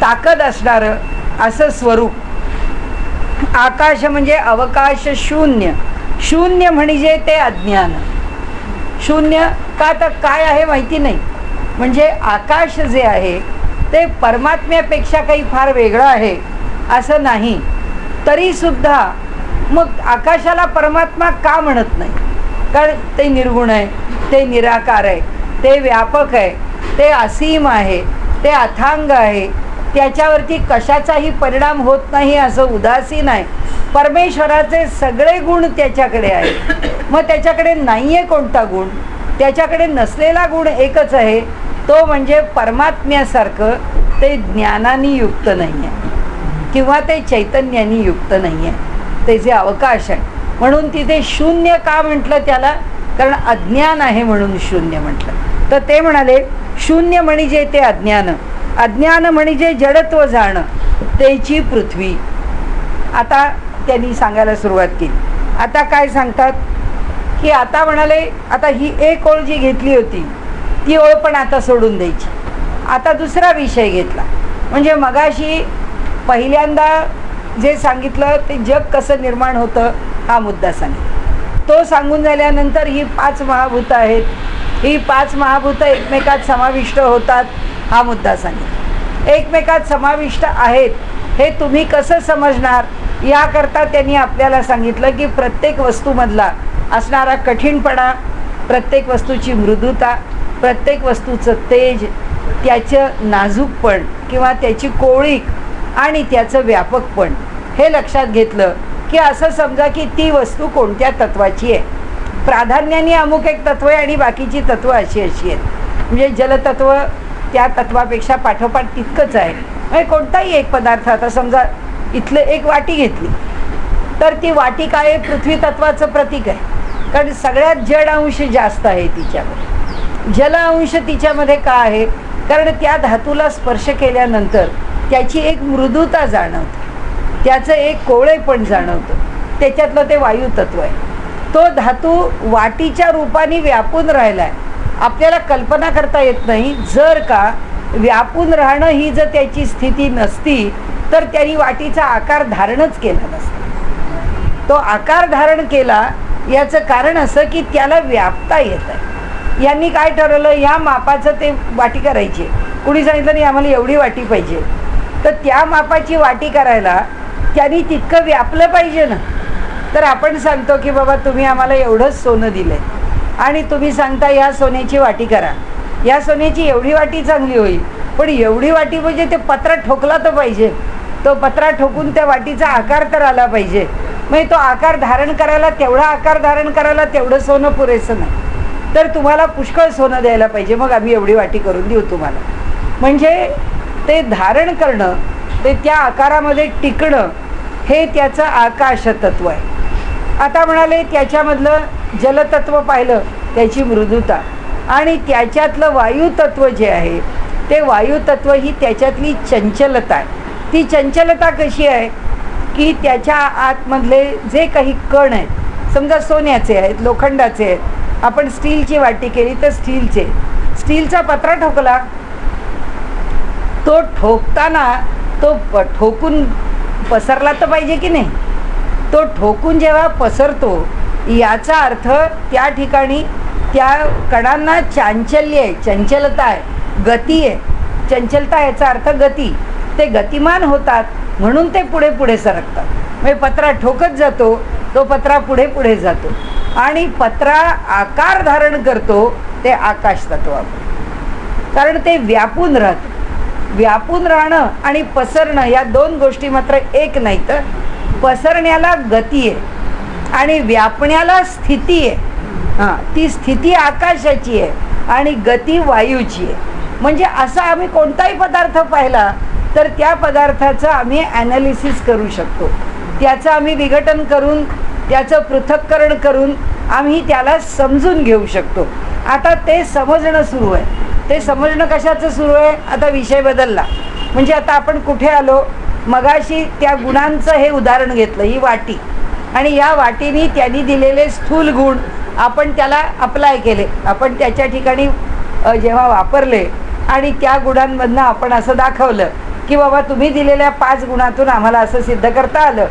ताकद असणारं असं स्वरूप. आकाश म्हणजे अवकाश शून्य. शून्य म्हणजे ते अज्ञान. शून्य का तर काय आहे माहिती नाही. म्हणजे आकाश जे आहे ते परमात्म्यापेक्षा काही फार वेगळं आहे असं नाही. तरीसुद्धा मग आकाशाला परमात्मा का म्हणत नाही? कारण ते निर्गुण आहे, ते निराकार आहे, ते व्यापक आहे, ते असीम आहे, ते अथांग आहे, त्याच्यावरती कशाचाही परिणाम होत नाही, असं उदासीन आहे. परमेश्वराचे सगळे गुण त्याच्याकडे आहेत. मग त्याच्याकडे नाही आहे कोणता गुण? त्याच्याकडे नसलेला गुण एकच आहे, तो म्हणजे परमात्म्यासारखं ते ज्ञानाने युक्त नाही आहे किंवा ते चैतन्याने युक्त नाही आहे. ते जे अवकाश आहे म्हणून तिथे शून्य का म्हटलं त्याला? कारण अज्ञान आहे म्हणून शून्य म्हटलं. तर ते म्हणाले शून्य म्हणजे ते अज्ञान, अज्ञान म्हणजे जडत्व जाणं, तेची पृथ्वी. आता त्यांनी सांगायला सुरुवात केली. आता काय सांगतात की आता म्हणाले आता ही एक ओळ जी घेतली होती ती ओळ पण आता सोडून द्यायची. आता दुसरा विषय घेतला. म्हणजे मगाशी पहिल्यांदा जे सांगितलं ते जग कसं निर्माण होतं हा मुद्दा सांगितला. तो सांगून झाल्यानंतर ही 5 महाभूतं आहेत, ही 5 महाभूतं एकमेकात समाविष्ट होतात हा मुद्दा सांगितला. एकमेकात समाविष्ट आहेत हे तुम्ही कसं समजणार, याकरता त्यांनी आपल्याला सांगितलं की प्रत्येक वस्तूमधला असणारा कठीणपणा, प्रत्येक वस्तूची मृदुता, प्रत्येक वस्तूचं तेज, त्याचं नाजूकपण किंवा त्याची कोळीक आणि त्याचं व्यापकपण हे लक्षात घेतलं की असं समजा की ती वस्तू कोणत्या तत्वाची आहे. प्राधान्याने अमुक एक तत्व आहे आणि बाकीची तत्व अशी अशी आहेत. म्हणजे जलतत्व त्या तत्वापेक्षा पाठोपाठ तितकंच आहे. म्हणजे कोणताही एक पदार्थ, आता समजा इथलं एक वाटी घेतली तर ती वाटी काय आहे, पृथ्वी तत्वाचं प्रतीक आहे. कारण सगळ्यात जड अंश जास्त आहे तिच्यामध्ये. जल अंश तिच्यामध्ये का आहे, कारण त्या धातूला स्पर्श केल्यानंतर त्याची एक मृदुता जाणवते, त्याचं एक कोवळेपण जाणवतं. त्याच्यातलं ते वायुतत्व आहे. तो धातू वाटीच्या रूपाने व्यापून राहिला आहे. आपल्याला कल्पना करता येत नाही, जर का व्यापून राहणं ही जर त्याची स्थिती नसती तर त्यांनी वाटीचा आकार धारणच केला नसता. तो आकार धारण केला याचं कारण असं की त्याला व्यापता येत आहे. यांनी काय ठरवलं, या मापाचं ते वाटी करायची. कुणी सांगितलं नाही आम्हाला एवढी वाटी पाहिजे, तर त्या मापाची वाटी करायला त्यांनी तितकं व्यापलं पाहिजे ना. तर आपण सांगतो की बाबा तुम्ही आम्हाला एवढंच सोनं दिलं आहे आणि तुम्ही सांगता या सोन्याची वाटी करा, या सोन्याची एवढी वाटी चांगली होईल, पण एवढी वाटी म्हणजे ते पत्रा ठोकला तर पाहिजे, तो पत्रा ठोकून त्या वाटीचा आकार तर आला पाहिजे. म्हणजे तो आकार धारण करायला, तेवढा आकार धारण करायला तेवढं सोनं पुरेसं नाही, तर तुम्हाला पुष्कळ सोनं द्यायला पाहिजे, मग आम्ही एवढी वाटी करून देऊ तुम्हाला. म्हणजे ते धारण करणं, ते त्या आकारामध्ये टिकणं हे त्याचं आकाशतत्व आहे. आता म्हणाले त्याच्यामधलं जलतत्व पाहिलं, त्याची मृदुता, आणि त्याच्यातलं वायुतत्व जे आहे ते वायुतत्व ही त्याच्यातली चंचलता आहे. ती चंचलता कशी आहे की त्याच्या आतमधले जे काही कण आहेत, समजा सोन्याचे आहेत, लोखंडाचे आहेत, आपण स्टीलची वाटी केली तर स्टीलचा पत्रा ठोकला, तो ठोकताना तो ठोकून पसरला तर पाहिजे की नाही. तो ठोकून जेव्हा पसरतो याचा अर्थ त्या ठिकाणी त्या कणांना चांचल्य आहे, चंचलता आहे, गती आहे. चंचलता याचा अर्थ गती. ते गतिमान होतात म्हणून ते पुढे पुढे सरकतात. म्हणजे पत्रा ठोकत जातो, तो पत्रा पुढे पुढे जातो आणि पत्रा आकार धारण करतो, ते आकाश तत्व. कारण ते व्यापून राहतं. व्यापून राहणं आणि पसरणं या दोन गोष्टी मात्र एक नाही. तर पसरण्याला गती आहे आणि व्यापण्याला स्थिती आहे. हां, ती स्थिती आकाशाची आहे आणि गती वायूची आहे. म्हणजे असा आम्ही कोणताही पदार्थ पाहिला तर त्या पदार्थाचं आम्ही ॲनालिसिस करू शकतो, त्याचं आम्ही विघटन करून, त्याचं पृथक्करण करून आम्ही त्याला समजून घेऊ शकतो. आता ते समजणं सुरू आहे. ते समजणं कशाचं सुरू आहे, आता विषय बदलला. म्हणजे आता आपण कुठे आलो, मगाशी त्या गुणांचं हे उदाहरण घेतलं, ही वाटी, आणि या वाटीने त्यांनी दिलेले स्थूल गुण आपण त्याला अप्लाय केले. आपण त्याच्या ठिकाणी जेव्हा वापरले आणि त्या गुणांमधनं आपण असं दाखवलं की बाबा तुम्ही दिलेल्या 5 गुणातून आम्हाला असं सिद्ध करता आलं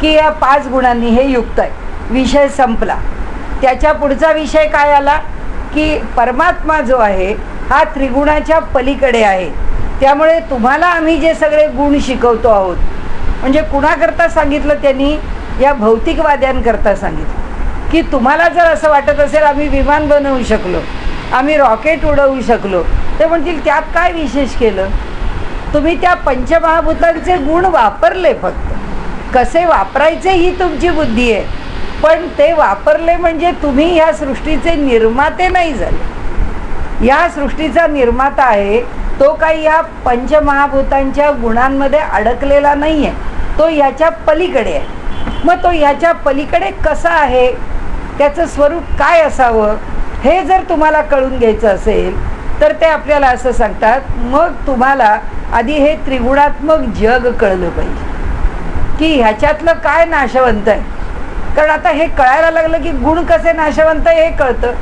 की या 5 गुणांनी हे युक्त आहे. विषय संपला. त्याच्या पुढचा विषय काय आला की परमात्मा जो आहे हा त्रिगुणाच्या पलीकडे आहे. त्यामुळे तुम्हाला आम्ही जे सगळे गुण शिकवतो आहोत, म्हणजे कुणाकरता सांगितलं त्यांनी, या भौतिकवाद्यांकरता सांगितलं की तुम्हाला जर असं वाटत असेल आम्ही विमान बनवू शकलो, आम्ही रॉकेट उडवू शकलो, ते म्हणतील त्यात काय विशेष केलं. तुम्ही त्या पंचमहाभूतांचे गुण वापरले, फक्त कसे वापरायचे ही तुमची बुद्धी आहे. पण ते वापरले म्हणजे तुम्ही ह्या सृष्टीचे निर्माते नाही झाले. या सृष्टीचा निर्माता आहे तो काही या पंचमहाभूतांच्या गुणांमध्ये अडकलेला नाही आहे, तो याच्या पलीकडे आहे. मग तो याच्या पलीकडे कसा आहे, त्याचं स्वरूप काय असावं हे जर तुम्हाला कळून घ्यायचं असेल तर ते आपल्याला असं सांगतात, मग तुम्हाला आधी हे त्रिगुणात्मक जग कळलं पाहिजे की ह्याच्यातलं काय नाशवंत आहे. कारण आता हे कळायला लागलं की गुण कसे नाशवंत आहे हे कळतं.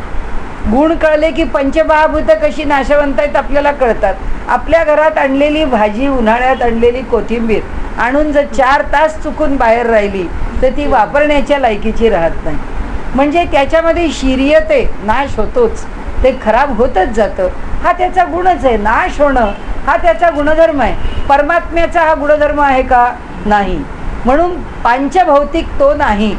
गुण कळले की पंचमहाभूत कशी नाशवंत आहेत आपल्याला कळतात. आपल्या घरात आणलेली भाजी, उन्हाळ्यात आणलेली कोथिंबीर आणून जर 4 तास चुकून बाहेर राहिली तर ती वापरण्याच्या लायकीची राहत नाही. म्हणजे त्याच्यामध्ये शिर्यते, नाश होतोच, ते खराब होतच जातं. हा त्याचा गुणच आहे. नाश होणं हा त्याचा गुणधर्म आहे. परमात्म्याचा हा गुणधर्म आहे का? नाही. म्हणून पांचभौतिक तो नाही.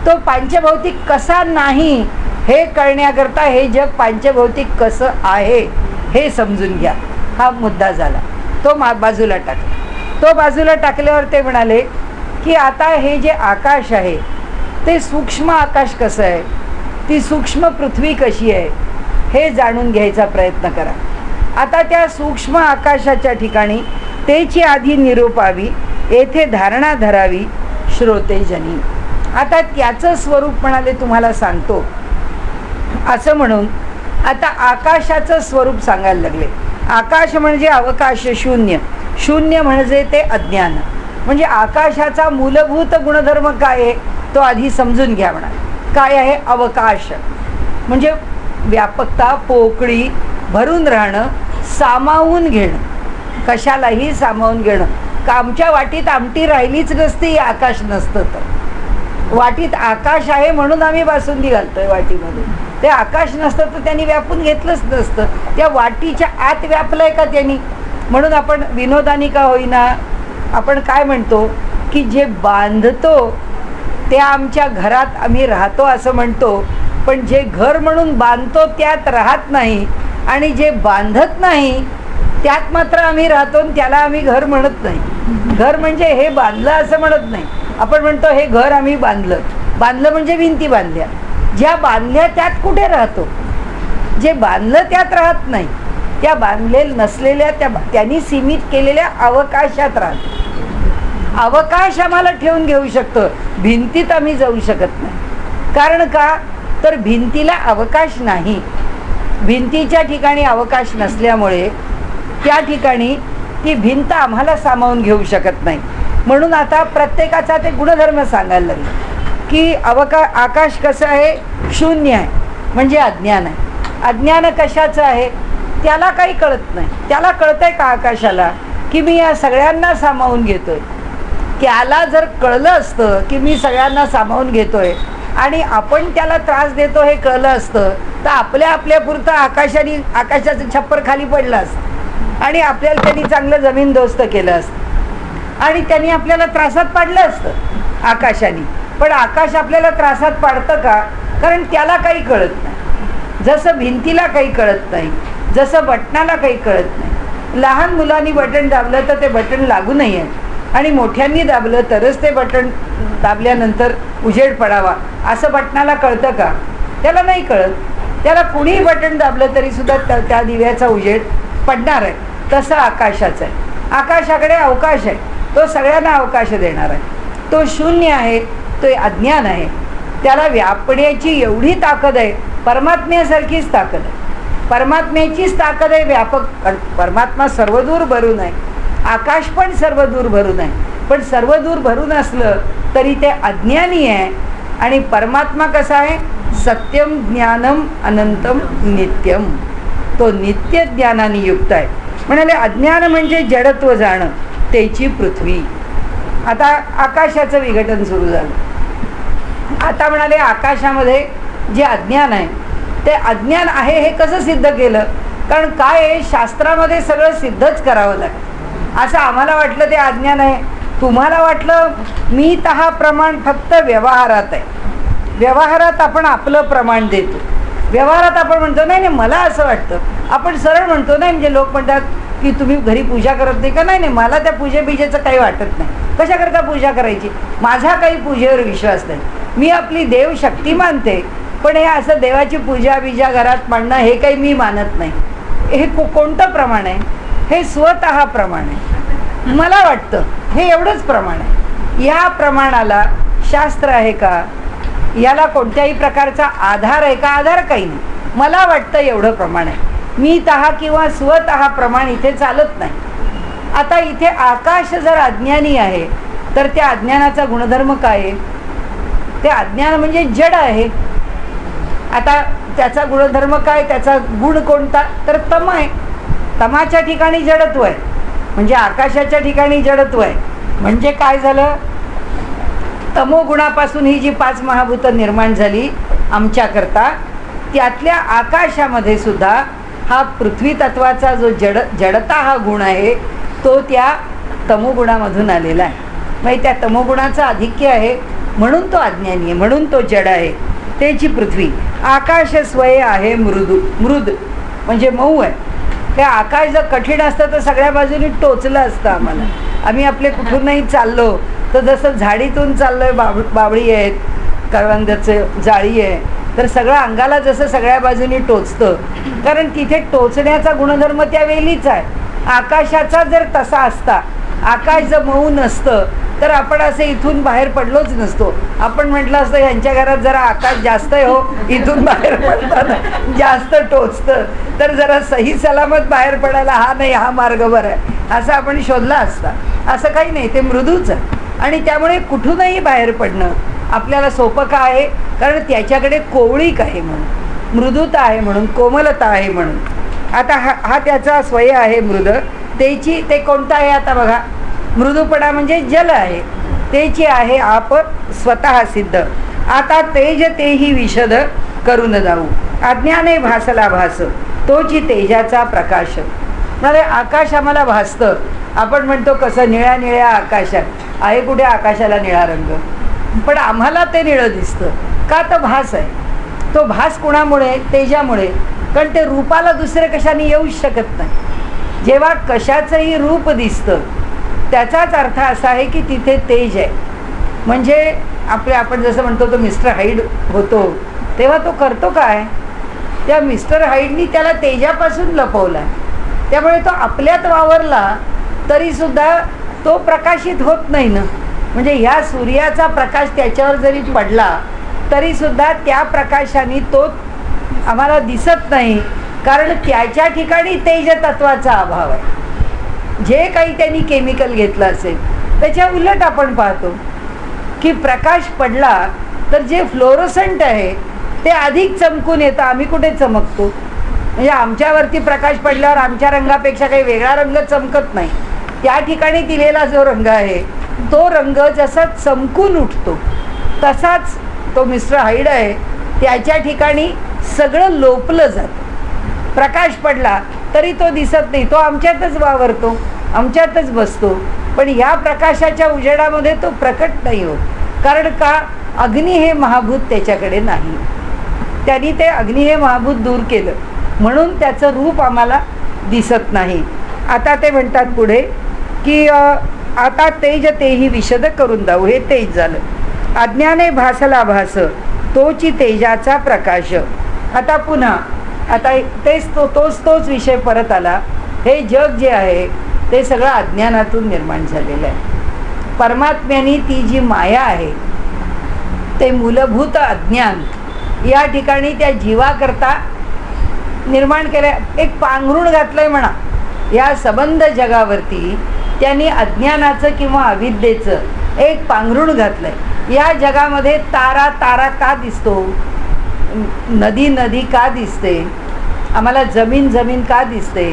तो पांचभौतिक कसा नाही हे कळण्याकरता हे जग पांचभौतिक कसं आहे हे समजून घ्या, हा मुद्दा झाला. तो बाजूला टाकला. तो बाजूला टाकल्यावर ते म्हणाले की आता हे जे आकाश आहे ते सूक्ष्म आकाश कसं आहे, ती सूक्ष्म पृथ्वी कशी आहे हे जाणून घ्यायचा प्रयत्न करा. आता त्या सूक्ष्म आकाशाच्या ठिकाणी त्याची आधी निरूपावी, येथे धारणा धरावी श्रोतेजनी. आता त्याचं स्वरूप म्हणाले तुम्हाला सांगतो असं म्हणून आता आकाशाचं स्वरूप सांगायला लागले. आकाश म्हणजे अवकाश, शून्य. शून्य म्हणजे ते अज्ञान. म्हणजे आकाशाचा मूलभूत गुणधर्म काय आहे तो आधी समजून घ्या. म्हणा काय आहे? अवकाश म्हणजे व्यापकता, पोकळी, भरून राहणं, सामावून घेणं, कशालाही सामावून घेणं. आमच्या वाटीत आमटी राहिलीच नसती आकाश नसतं तर. वाटीत आकाश आहे म्हणून आम्ही बासुंदी घालतोय वाटीमध्ये. ते आकाश नसतं तर त्यांनी व्यापून घेतलंच नसतं. त्या वाटीच्या आत व्यापलंय का त्यांनी? म्हणून आपण विनोदानी का होईना आपण काय म्हणतो की जे बांधतो ते आमच्या घरात आम्ही राहतो असं म्हणतो, पण जे घर म्हणून बांधतो त्यात राहत नाही, आणि जे बांधत नाही त्यात मात्र आम्ही राहतो आणि त्याला आम्ही घर म्हणत नाही. घर म्हणजे हे बांधलं असं म्हणत नाही. आपण म्हणतो हे घर आम्ही बांधलं. बांधलं म्हणजे भिंती बांधल्या. ज्या बांधल्या त्यात कुठे राहतो? जे बांधलं त्यात राहत नाही. त्या बांधलेल्या नसलेल्या त्यांनी सीमित केलेल्या अवकाशात राहतो. अवकाश आम्हाला ठेवून घेऊ शकतं, भिंतीत आम्ही जाऊ शकत नाही. कारण का? तर भिंतीला अवकाश नाही. भिंतीच्या ठिकाणी अवकाश नसल्यामुळे त्या ठिकाणी ती भिंत आम्हाला सामावून घेऊ शकत नाही. म्हणून आता प्रत्येकाचा ते गुणधर्म सांगायला लागले की आकाश कसं आहे? शून्य आहे म्हणजे अज्ञान आहे. अज्ञान कशाचं आहे? त्याला काही कळत नाही. त्याला कळतंय का आकाशाला की मी या सगळ्यांना सामावून घेतोय? त्याला जर कळलं असतं की मी सगळ्यांना सामावून घेतोय आणि आपण त्याला त्रास देतो हे कळलं असतं तर आपल्या पुरतं आकाशाचं छप्पर खाली पडलं असतं आणि आपल्याला त्यांनी चांगलं जमीनदोस्त केलं असतं आणि त्यांनी आपल्याला त्रासात पाडलं असतं आकाशाने. पण आकाश आपल्याला त्रासात पाडतं का? कारण त्याला काही कळत नाही. जसं भिंतीला काही कळत नाही, जसं बटनाला काही कळत नाही. लहान मुलांनी बटन दाबलं तर ते बटन लागू नये आणि मोठ्यांनी दाबलं तरच ते बटन दाबल्यानंतर उजेड पडावा असं बटनाला कळतं का? त्याला नाही कळत. त्याला कुणीही बटन दाबलं तरीसुद्धा त्या दिव्याचा उजेड पडणार आहे. तसं आकाशाचं आहे. आकाशाकडे अवकाश आहे, तो सगळ्यांना अवकाश देणार आहे. तो शून्य आहे, तो अज्ञान आहे. त्याला व्यापण्याची एवढी ताकद आहे, परमात्म्यासारखीच ताकद आहे. परमात्म्याचीच ताकद आहे व्यापक. परमात्मा सर्वदूर भरून आहे, आकाश पण सर्वदूर भरून आहे. पण सर्वदूर भरून असलं तरी ते अज्ञानी आहे. आणि परमात्मा कसा आहे? सत्यम ज्ञानम अनंतम नित्यम. तो नित्य ज्ञानाने युक्त आहे. म्हणाले अज्ञान म्हणजे जडत्व जाणं, त्याची पृथ्वी. आता आकाशाचं विघटन सुरू झालं. आता म्हणाले आकाशामध्ये जे अज्ञान आहे ते अज्ञान आहे हे कसं सिद्ध केलं? कारण काय आहे, शास्त्रामध्ये सगळं सिद्धच करावं लागतं. असं आम्हाला वाटलं ते अज्ञान आहे, तुम्हाला वाटलं मी तहा प्रमाण फक्त व्यवहारात आहे. व्यवहारात आपण आपलं प्रमाण देतो. व्यवहारात आपण म्हणतो नाही नाही मला असं वाटतं. आपण सरळ म्हणतो नाही, म्हणजे लोक म्हणतात की तुम्ही घरी पूजा करत नाही का? नाही नाही मला त्या पूजेबीजेचं काही वाटत नाही. कशाकरता पूजा करायची? माझा काही पूजेवर विश्वास नाही. मी आपली देव शक्ती मानते, पण हे असं देवाची पूजा बिजा घरात मांडणं हे काही मी मानत नाही. हे कोणतं प्रमाण आहे? हे स्वतः प्रमाण आहे. मला वाटतं हे एवढंच प्रमाण आहे. या प्रमाणाला शास्त्र आहे का? याला कोणत्याही प्रकारचा आधार आहे का? आधार काही नाही. मला वाटतं एवढं प्रमाण आहे. मी तहा किंवा स्वतः प्रमाण इथे चालत नाही. आता इथे आकाश जर अज्ञानी आहे तर त्या अज्ञानाचा गुणधर्म काय आहे? ते अज्ञान म्हणजे जड आहे. आता त्याचा गुणधर्म काय? त्याचा गुण कोणता? तर तम आहे. तमाच्या ठिकाणी जडत्व आहे, म्हणजे आकाशाच्या ठिकाणी जडत्व आहे. म्हणजे काय झालं? तमोगुणापासून ही जी 5 महाभूतं निर्माण झाली आमच्याकरता, त्यातल्या आकाशामध्ये सुद्धा हा पृथ्वी तत्वाचा जो जडता हा गुण आहे तो त्या तमोगुणामधून आलेला आहे. म्हणजे त्या तमोगुणाचं आधिक्य आहे म्हणून तो अज्ञानी आहे, म्हणून तो जड आहे. त्याची पृथ्वी. आकाश स्वय आहे मृद म्हणजे मऊ आहे. ते आकाश जर कठीण असतं तर सगळ्या बाजूनी टोचलं असतं आम्हाला. आम्ही आपले कुठूनही चाललो तर जसं झाडीतून चाललोय, बावळी आहेत, करवंदाचं जाळी आहे, तर सगळं अंगाला जसं सगळ्या बाजूनी टोचतं, कारण तिथे टोचण्याचा गुणधर्म त्या वेलीच आहे. आकाशाचा जर तसा असता, आकाश जर मऊ नसतं तर आपण असं इथून बाहेर पडलोच नसतो. आपण म्हटलं असतं यांच्या घरात जरा आकाश जास्त आहे हो, इथून बाहेर पडताना जास्त टोचतं, तर जरा सही सलामत बाहेर पडायला हा नाही हा मार्ग बरा आहे असं आपण शोधला असता. असं काही नाही, ते मृदूच आहे आणि त्यामुळे कुठूनही बाहेर पडणं आपल्याला सोपं का आहे, कारण त्याच्याकडे कोवळीक आहे म्हणून, मृदुता आहे म्हणून, कोमलता आहे म्हणून. आता हा त्याचा स्वय आहे मृद. त्याची ते कोणतं आहे आता बघा, मृदूपणा म्हणजे जल आहे, त्याची आहे आप स्वतः सिद्ध. आता तेज तेही विशद करून जाऊ, अज्ञाने भासला भास तोची तेजाचा प्रकाश. म्हणजे आकाश आम्हाला भासतं, आपण म्हणतो कसं निळ्या निळ्या आकाशात आहे, कुठे आकाशाला निळा रंग, पण आम्हाला ते निळं दिसतं का, तर भास आहे. तो भास कुणामुळे, तेजामुळे, कारण ते रूपाला दुसरे कशाने येऊच शकत नाही. जेव्हा कशाचंही रूप दिसतं त्याचाच अर्थ असा आहे की तिथे तेज आहे. म्हणजे आपण जसं म्हणतो तो मिस्टर हाईड होतो तेव्हा तो करतो काय, त्या मिस्टर हाईडनी त्याला तेजापासून लपवला, त्यामुळे तो आपल्यात वावरला तरीसुद्धा तो प्रकाशित होत नाही ना. म्हणजे ह्या सूर्याचा प्रकाश त्याच्यावर जरी पडला तरीसुद्धा त्या प्रकाशाने तो आम्हाला दिसत नाही, कारण त्याच्या ठिकाणी तेज तत्वाचा अभाव आहे. जे काही त्यांनी केमिकल घेतलं असेल त्याच्या उलट आपण पाहतो की प्रकाश पडला तर जे फ्लोरोसंट आहे ते अधिक चमकून येतं, आम्ही कुठे चमकतो. म्हणजे आमच्यावरती प्रकाश पडल्यावर आमच्या रंगापेक्षा काही वेगळा रंग चमकत नाही. त्या ठिकाणी दिलेला जो रंग आहे तो रंग जसा चमकून उठतो तसाच तो मिस्टर हाईड आहे, त्याच्या ठिकाणी सगळं लोपलं जातं. प्रकाश पडला तरी तो दिसत नाही, तो आमच्यातच वावरतो, आमच्यातच बसतो, पण या प्रकाशाच्या उजेडामध्ये तो प्रकट नाही होत. कारण का, अग्नी हे महाभूत त्याच्याकडे नाही, त्यांनी ते अग्नी हे महाभूत दूर केलं म्हणून त्याचं रूप आम्हाला दिसत नाही. आता ते म्हणतात पुढे की आता तेज तेही विशद करून जाऊ, हे तेज झालं. अज्ञाने भासला भास तोची तेजाचा प्रकाश. आता पुन्हा आता तोच विषय परत आला. हे जग जे आहे ते सगळं अज्ञानातून निर्माण झालेलं आहे. परमात्म्याने ती जी माया आहे ते मूलभूत अज्ञान या ठिकाणी त्या जीवाकरता निर्माण केलं. एक पांघरुण घातलंय म्हणा या संबंध जगावरती, त्यांनी अज्ञानाचं किंवा अविद्येचं एक पांघरुण घातलंय. या जगामध्ये तारा तारा का दिसतो, नदी नदी का दिसते, आम्हाला जमीन जमीन का दिसते,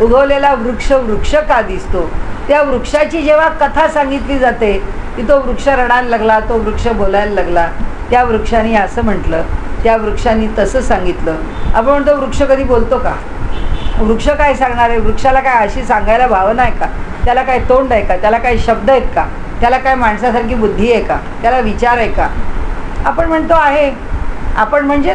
उगवलेला वृक्ष वृक्ष का दिसतो. त्या वृक्षाची जेव्हा कथा सांगितली जाते की तो वृक्ष रडायला लागला, तो वृक्ष बोलायला लागला, त्या वृक्षाने असं म्हटलं, त्या वृक्षाने तसं सांगितलं. आपण म्हणतो वृक्ष कधी बोलतो का, वृक्ष काय सांगणार आहे, वृक्षाला काय अशी सांगायला भावना आहे का, त्याला काय तोंड आहे का, त्याला काय शब्द आहेत का, त्याला काय माणसासारखी बुद्धी आहे का, त्याला विचार आहे का. आपण म्हणतो आहे. आपण म्हणजे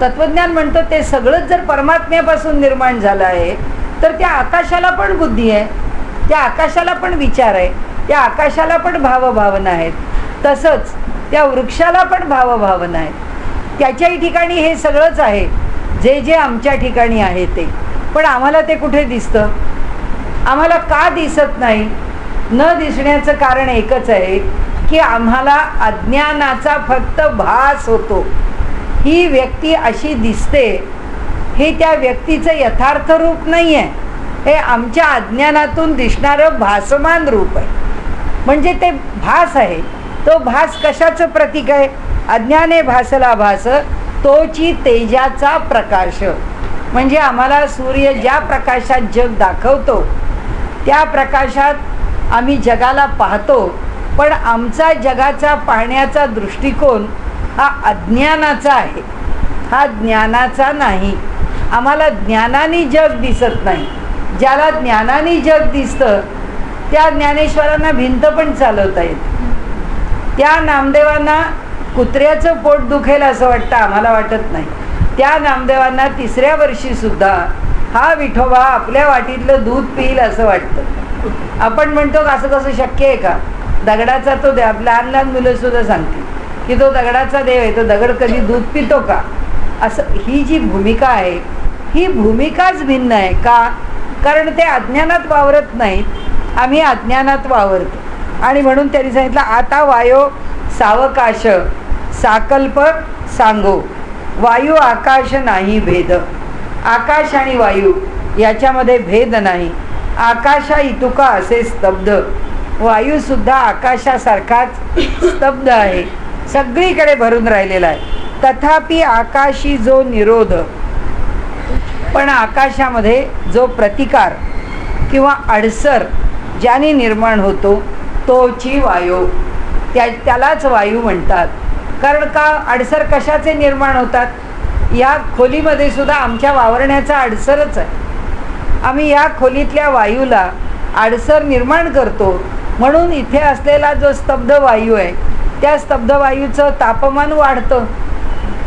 तत्वज्ञान म्हणतो ते सगळंच जर परमात्म्यापासून निर्माण झालं आहे तर त्या आकाशाला पण बुद्धी आहे, त्या आकाशाला पण विचार आहे, त्या आकाशाला पण भावभावना आहेत, तसंच त्या वृक्षाला पण भावभावना आहेत. त्याच्याही ठिकाणी हे सगळंच आहे जे जे आमच्या ठिकाणी आहे ते, पण आम्हाला ते कुठे दिसतं, आम्हाला का दिसत नाही. न दिसण्याचं कारण एकच आहे की आम्हाला अज्ञानाचा फक्त भास होतो. ही व्यक्ती अशी दिसते हे त्या व्यक्तीचं यथार्थ रूप नाही आहे, हे आमच्या अज्ञानातून दिसणारं भासमान रूप आहे. म्हणजे ते भास आहे. तो भास कशाचं प्रतीक आहे, अज्ञाने भासला भास तोची तेजाचा प्रकाश. म्हणजे आम्हाला सूर्य ज्या प्रकाशात जग दाखवतो त्या प्रकाशात आम्ही जगाला पाहतो, पण आमचा जगाचा पाहण्याचा दृष्टिकोन हा अज्ञानाचा आहे, हा ज्ञानाचा नाही. आम्हाला ज्ञानाने जग दिसत नाही. ज्याला ज्ञानाने जग दिसतं त्या ज्ञानेश्वरांना भिंत पण चालवता येते. त्या नामदेवांना कुत्र्याचं पोट दुखेल असं वाटतं, आम्हाला वाटत नाही. त्या नामदेवांना 3ऱ्या वर्षीसुद्धा हा विठोबा आपल्या वाटीतलं दूध पिईल असं वाटतं. आपण म्हणतो असं कसं शक्य आहे का? दगडाचा तो देव, लहान लहान मुलंसुद्धा सांगतील की तो दगडाचा देव आहे, तो दगड कधी दूध पितो का? असं ही जी भूमिका आहे ही भूमिकाच भिन्न आहे. का? कारण ते अज्ञानात वावरत नाहीत, आम्ही अज्ञानात वावरतो. आणि म्हणून त्यांनी सांगितलं आता वायो सावकाश साकल्प सांगो, वायू आकाश नाही भेद. आकाश आणि वायू याच्यामध्ये भेद नाही. आकाशा इतुका असे स्तब्ध, वायूसुद्धा आकाशासारखाच स्तब्ध आहे, सगळीकडे भरून राहिलेला आहे. तथापि आकाशी जो निरोध, पण आकाशामध्ये जो प्रतिकार किंवा अडसर ज्याने निर्माण होतो तोची वायू, त्यालाच वायू म्हणतात. कारण का? अडसर कशाचे निर्माण होतात? या खोलीमध्ये सुद्धा आमच्या वावरण्याचा अडसरच आहे. आम्ही या खोलीतल्या वायूला अडसर निर्माण करतो. म्हणून इथे असलेला जो स्तब्ध वायू आहे त्या स्तब्ध वायूचं तापमान वाढतं.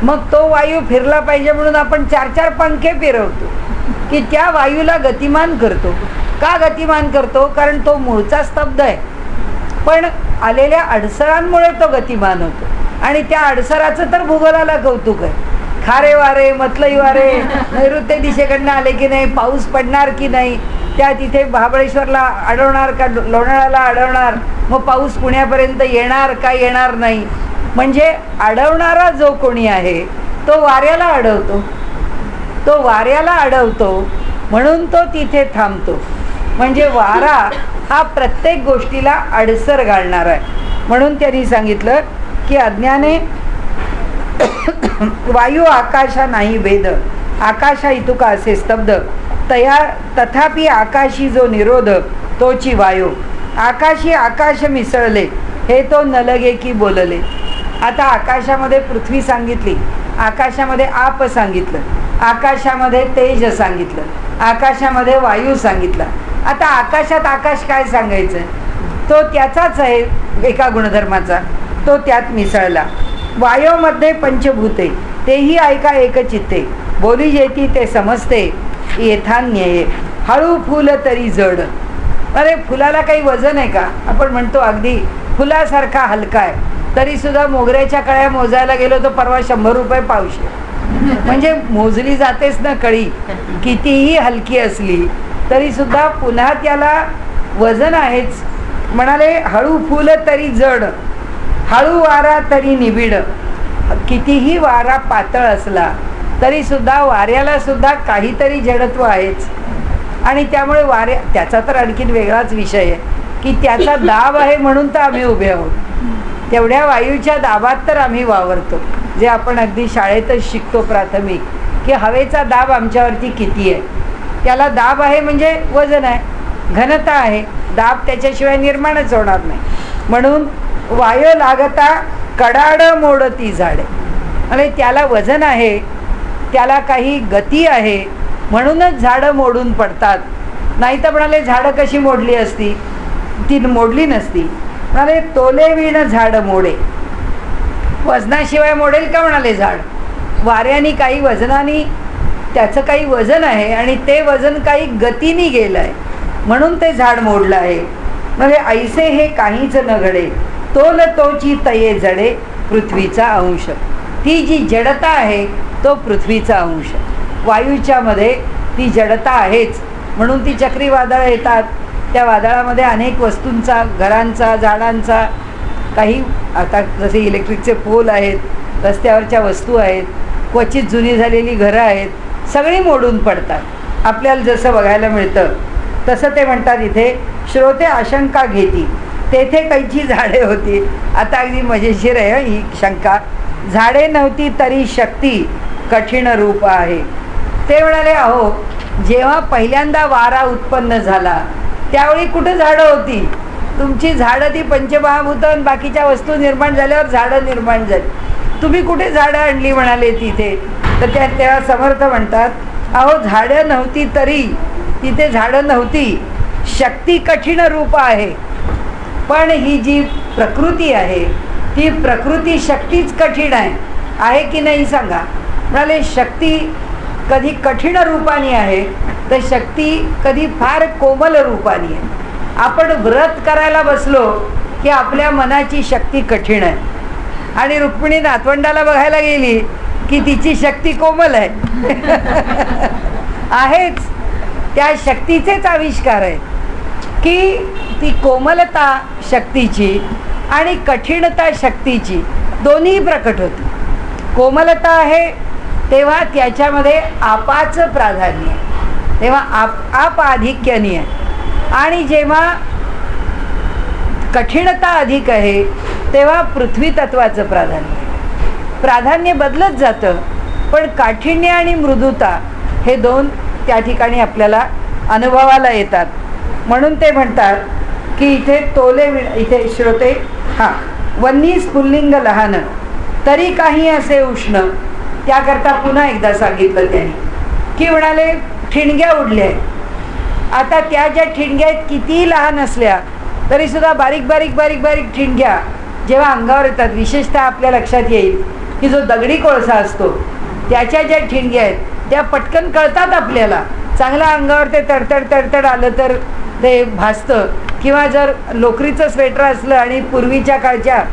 मग तो वायू फिरला पाहिजे म्हणून आपण 4-4 पंखे फिरवतो की त्या वायूला गतिमान करतो. का गतिमान करतो? कारण तो मूळचा स्तब्ध आहे, पण आलेल्या अडसरांमुळे तो गतिमान होतो. आणि त्या अडसराचं तर भूगोलाला कौतुक आहे. खारे वारे, मतलई वारे नैऋत्य दिशेकडनं आले की नाही, पाऊस पडणार की नाही, त्या तिथे महाबळेश्वरला अडवणार का लोणावळ्याला अडवणार, मग पाऊस पुण्यापर्यंत येणार का येणार नाही. म्हणजे अडवणारा जो कोणी आहे तो वाऱ्याला अडवतो, तो वाऱ्याला अडवतो म्हणून तो तिथे थांबतो. म्हणजे वारा हा प्रत्येक गोष्टीला अडसर घालणार आहे. म्हणून त्यांनी सांगितलं की अज्ञाने वायू आकाशा नाही भेद, आकाशा इतुका असे स्तब्ध, तथापि आकाशी जो निरोध तोची वायू. आकाशी आकाश मिसळले, हे तो नलगे की बोलले. आता आकाशामध्ये पृथ्वी सांगितली, आकाशामध्ये आप सांगितलं, आकाशामध्ये तेज सांगितलं, आकाशामध्ये वायू सांगितला. आता आकाशात आकाश काय सांगायचं? तो त्याचाच आहे एका गुणधर्माचा, तो त्यात मिसळला. वायोमध्ये पंचभूते, तेही ऐका एकचित्ते, बोली जेती ते समजते येथान्यये. हळू फुल तरी जड. अरे फुलाला काही वजन आहे का? आपण म्हणतो अगदी फुलासारखा हलका आहे, तरीसुद्धा मोगऱ्याच्या कळ्या मोजायला गेलो तर परवा 100 रुपये पावशे. म्हणजे मोजली जातेच ना कळी, कितीही हलकी असली तरीसुद्धा पुन्हा त्याला वजन आहेच. म्हणाले हळू फुल तरी जड, हळू वारा तरी निबिड. कितीही वारा पातळ असला तरीसुद्धा वाऱ्याला सुद्धा काहीतरी जडत्व आहेच. आणि त्यामुळे त्याचा तर आणखीन वेगळाच विषय आहे की त्याचा दाब आहे म्हणून तर आम्ही उभे आहोत. तेवढ्या वायूच्या दाबात तर आम्ही वावरतो, जे आपण अगदी शाळेतच शिकतो प्राथमिक, की हवेचा दाब आमच्यावरती किती आहे. त्याला दाब आहे म्हणजे वजन आहे, घनता आहे, दाब त्याच्याशिवाय निर्माणच होणार नाही. म्हणून वायू लागता कडाड मोडती झाडे. आणि त्याला वजन आहे, त्याला काही गती आहे, म्हणूनच झाडं मोडून पडतात. नाही तर म्हणाले झाडं कशी मोडली असती? ती मोडली नसती. म्हणाले तोले विण झाड मोडे. वजनाशिवाय मोडेल का? म्हणाले झाड वाऱ्याने काही वजनाने, त्याचं काही वजन आहे आणि ते वजन काही गतीने गेलं आहे म्हणून ते झाड मोडलं आहे. म्हणजे ऐसे हे काहीच न घडे, तोल तोची तये जडे पृथ्वीचा अंश. ती जी जडता आहे तो पृथ्वीचा अंश. वायूच्या मध्ये ती जडता आहेच, म्हणून ती चक्रीवादळं येतात. त्या वादळामध्ये अनेक वस्तूंचा, घरांचा, झाडांचा, काही आता जसे इलेक्ट्रिकचे पोल आहेत, रस्त्यावरच्या वस्तू आहेत, क्वचित जुनी झालेली घरं आहेत, सगळी मोडून पडतात. आपल्याला जसं बघायला मिळतं तसं ते म्हणतात इथे श्रोते आशंका घेती, तेथे कैची झाडे होती. आता अगदी मजेशीर आहे ही शंका. झाडे नव्हती तरी शक्ती कठीण रूप आहे. ते म्हणाले अहो जेव्हा पहिल्यांदा वारा उत्पन्न झाला त्यावेळी कुठे झाडं होती? तुमची झाडं ती पंचमहाभूत आणि बाकीच्या वस्तू निर्माण झाल्यावर झाडं निर्माण झाली. तुम्ही कुठे झाडं आणली म्हणाले तिथे? तर तेव्हा समर्थ म्हणतात अहो झाडं नव्हती तरी तिथे झाडं नव्हती, शक्ती कठीण रूप आहे. पण ही जी प्रकृती आहे ती प्रकृती शक्तीच कठीण आहे की नाही सांगा. म्हणाले शक्ती कधी कठीण रूपाने आहे तर शक्ती कधी फार कोमल रूपाने आहे. आपण व्रत करायला बसलो की आपल्या मनाची शक्ती कठीण आहे आणि रुक्मिणी नातवंडाला बघायला गेली की तिची शक्ती कोमल आहे. आहेच, त्या शक्तीचेच आविष्कार आहे की ती कोमलता शक्तीची आणि कठीणता शक्तीची दोन्ही प्रकट होती. कोमलता आहे तेव्हा त्याच्यामध्ये आपाचं प्राधान्य आहे, तेव्हा आप आधिक्याने आहे. आणि जेव्हा कठीणता अधिक आहे तेव्हा पृथ्वी तत्वाचं प्राधान्य बदलत जातं. पण काठिण्य आणि मृदुता हे दोन त्या ठिकाणी आपल्याला अनुभवाला येतात. म्हणून ते म्हणतात की इथे तोले इथे श्रोते वन्नी स्फुल्लिंग लहान तरी काही असे उष्ण. त्याकरता पुन्हा एकदा सांगितलं त्यांनी की म्हणाले ठिणग्या उडल्या आहेत. आता त्या ज्या ठिणग्या आहेत कितीही लहान असल्या तरीसुद्धा बारीक बारीक बारीक बारीक ठिणग्या जेव्हा अंगावर येतात, विशेषतः आपल्या लक्षात येईल की जो दगडी कोळसा असतो त्याच्या ज्या ठिणग्या आहेत त्या पटकन कळतात आपल्याला. चांगला अंगावर ते तडतड तडतड आलं तर ते भासतं. किंवा जर लोकरीचं स्वेटर असलं आणि पूर्वीच्या काळच्या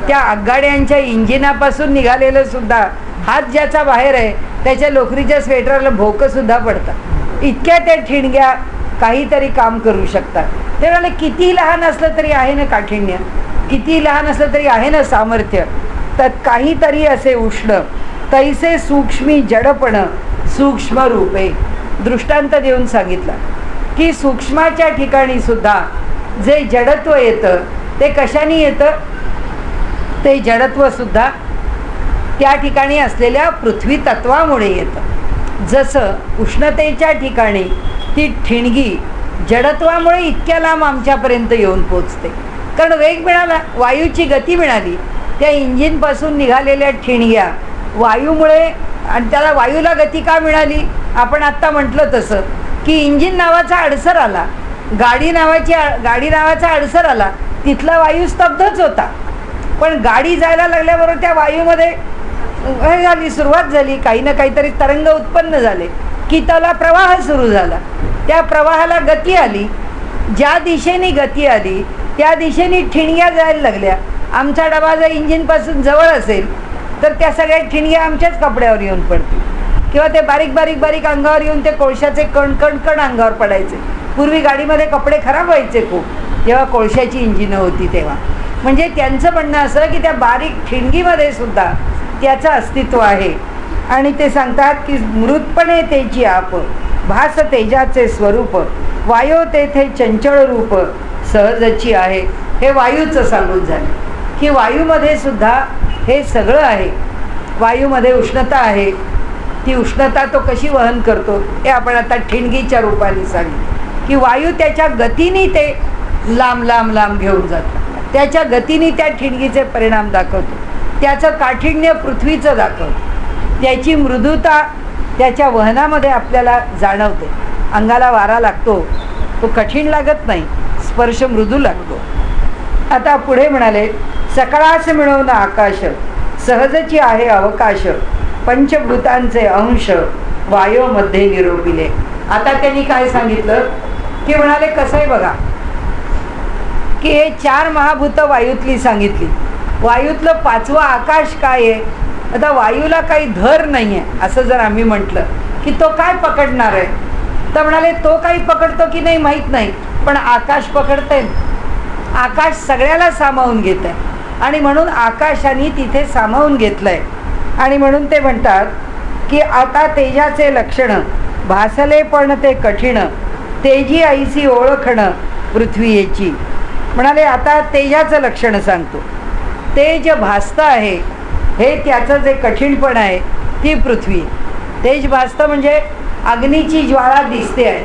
त्या आगगाड्यांच्या इंजिनापासून निघालेलं सुद्धा हात ज्याचा बाहेर आहे त्याच्या लोकरीच्या स्वेटरला भोकंसुद्धा पडतात. इतक्या त्या ठिणग्या काहीतरी काम करू शकतात. ते म्हणाले किती लहान असलं तरी आहे ना काठिण्य, किती लहान असलं तरी आहे ना सामर्थ्य. तर काहीतरी असे उष्ण तैसे सूक्ष्मी जडपण सूक्ष्म रूपे. दृष्टांत देऊन सांगितलं की सूक्ष्माच्या ठिकाणी सुद्धा जे जडत्व येतं ते कशाने येतं, ते जडत्व सुद्धा त्या ठिकाणी असलेल्या पृथ्वी तत्वामुळे येतं. जसं उष्णतेच्या ठिकाणी ती ठिणगी जडत्वामुळे इतक्या लांब आमच्यापर्यंत येऊन पोचते. कारण वेग मिळाला, वायूची गती मिळाली. त्या इंजिनपासून निघालेल्या ठिणग्या वायूमुळे, आणि त्याला वायूला गती का मिळाली, आपण आत्ता म्हटलं तसं की इंजिन नावाचा अडसर आला, गाडी नावाचा अडसर आला, तिथला वायू स्तब्धच होता. पण गाडी जायला लागल्याबरोबर त्या वायूमध्ये सुरुवात झाली, काही ना काहीतरी तरंग उत्पन्न झाले की त्याला प्रवाह सुरू झाला. त्या प्रवाहाला गती आली, ज्या दिशेने गती आली त्या दिशेने ठिणग्या जायला लागल्या. आमचा डबा जर इंजिनपासून जवळ असेल तर त्या सगळ्या ठिणग्या आमच्याच कपड्यावर येऊन पडतील किंवा ते बारीक बारीक बारीक अंगावर येऊन ते कोळशाचे कण कण कण अंगावर पडायचे. पूर्वी गाडीमध्ये कपडे खराब व्हायचे खूप जेव्हा कोळशाची इंजिनं होती तेव्हा. म्हणजे त्यांचं म्हणणं असं की त्या बारीक ठिणगीमध्ये सुद्धा त्याचं अस्तित्व आहे. आणि ते सांगतात की मृतपणे तेची आप भास तेजाचे स्वरूप वायो तेथे चंचळ रूप सहजची आहे. हे वायूचं सांगून झालं की वायूमध्ये सुद्धा हे सगळं आहे. वायूमध्ये उष्णता आहे, ती उष्णता तो कशी वहन करतो हे आपण आता ठिणगीच्या रूपाने सांगितलं की वायू त्याच्या गतीने ते लांब लांब लांब घेऊन जातो, त्याच्या गतीने त्या ठिणगीचे परिणाम दाखवतो, त्याचं काठिण्य पृथ्वीचं दाखवतो, त्याची मृदुता त्याच्या वहनामध्ये आपल्याला जाणवते. अंगाला वारा लागतो, तो कठीण लागत नाही, स्पर्श मृदू लागतो. आता पुढे म्हणाले सकळास मिळवून आकाश सहजची आहे अवकाश पंचभूतांचे अंश वायोमध्ये निरोपिले. आता त्यांनी काय सांगितलं की म्हणाले कसं आहे बघा की हे 4 महाभूत वायूतली सांगितली. वायूतलं 5वं आकाश काय आहे. आता वायूला काही धर नाही आहे असं जर आम्ही म्हटलं की तो काय पकडणार आहे, तर म्हणाले तो काही पकडतो की नाही माहीत नाही, पण आकाश पकडतंय. आकाश सगळ्याला सामावून घेत आहे आणि म्हणून आकाशाने तिथे सामावून घेतलं आहे. आणि म्हणून ते म्हणतात की आता तेजाचे लक्षण भासले पण ते कठीण तेजी ऐसी ओळखणं पृथ्वीची. म्हणाले आता तेजाचं लक्षण सांगतो. तेज भासतं आहे हे त्याचं जे कठीणपण आहे ती पृथ्वी. तेज भासतं म्हणजे अग्नीची ज्वाळा दिसते आहे,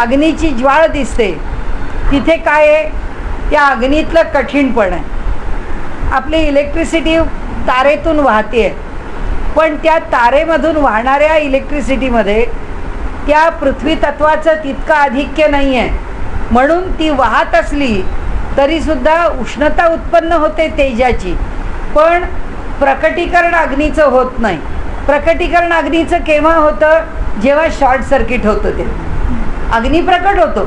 अग्नीची ज्वाळ दिसते, तिथे काय आहे त्या अग्नीतलं कठीणपण आहे. आपली इलेक्ट्रिसिटी तारेतून वाहते आहे, पण त्या तारेमधून वाहणाऱ्या इलेक्ट्रिसिटीमध्ये त्या पृथ्वी तत्वाचं तितकं आधिक्य नाही आहे, म्हणून ती वाहत असली तरीसुद्धा उष्णता उत्पन्न होते तेजाची, पण प्रकटीकरण अग्नीचं होत नाही. प्रकटीकरण अग्नीचं केव्हा होतं? जेव्हा शॉर्ट सर्किट होतं. ते अग्नी प्रकट होतो,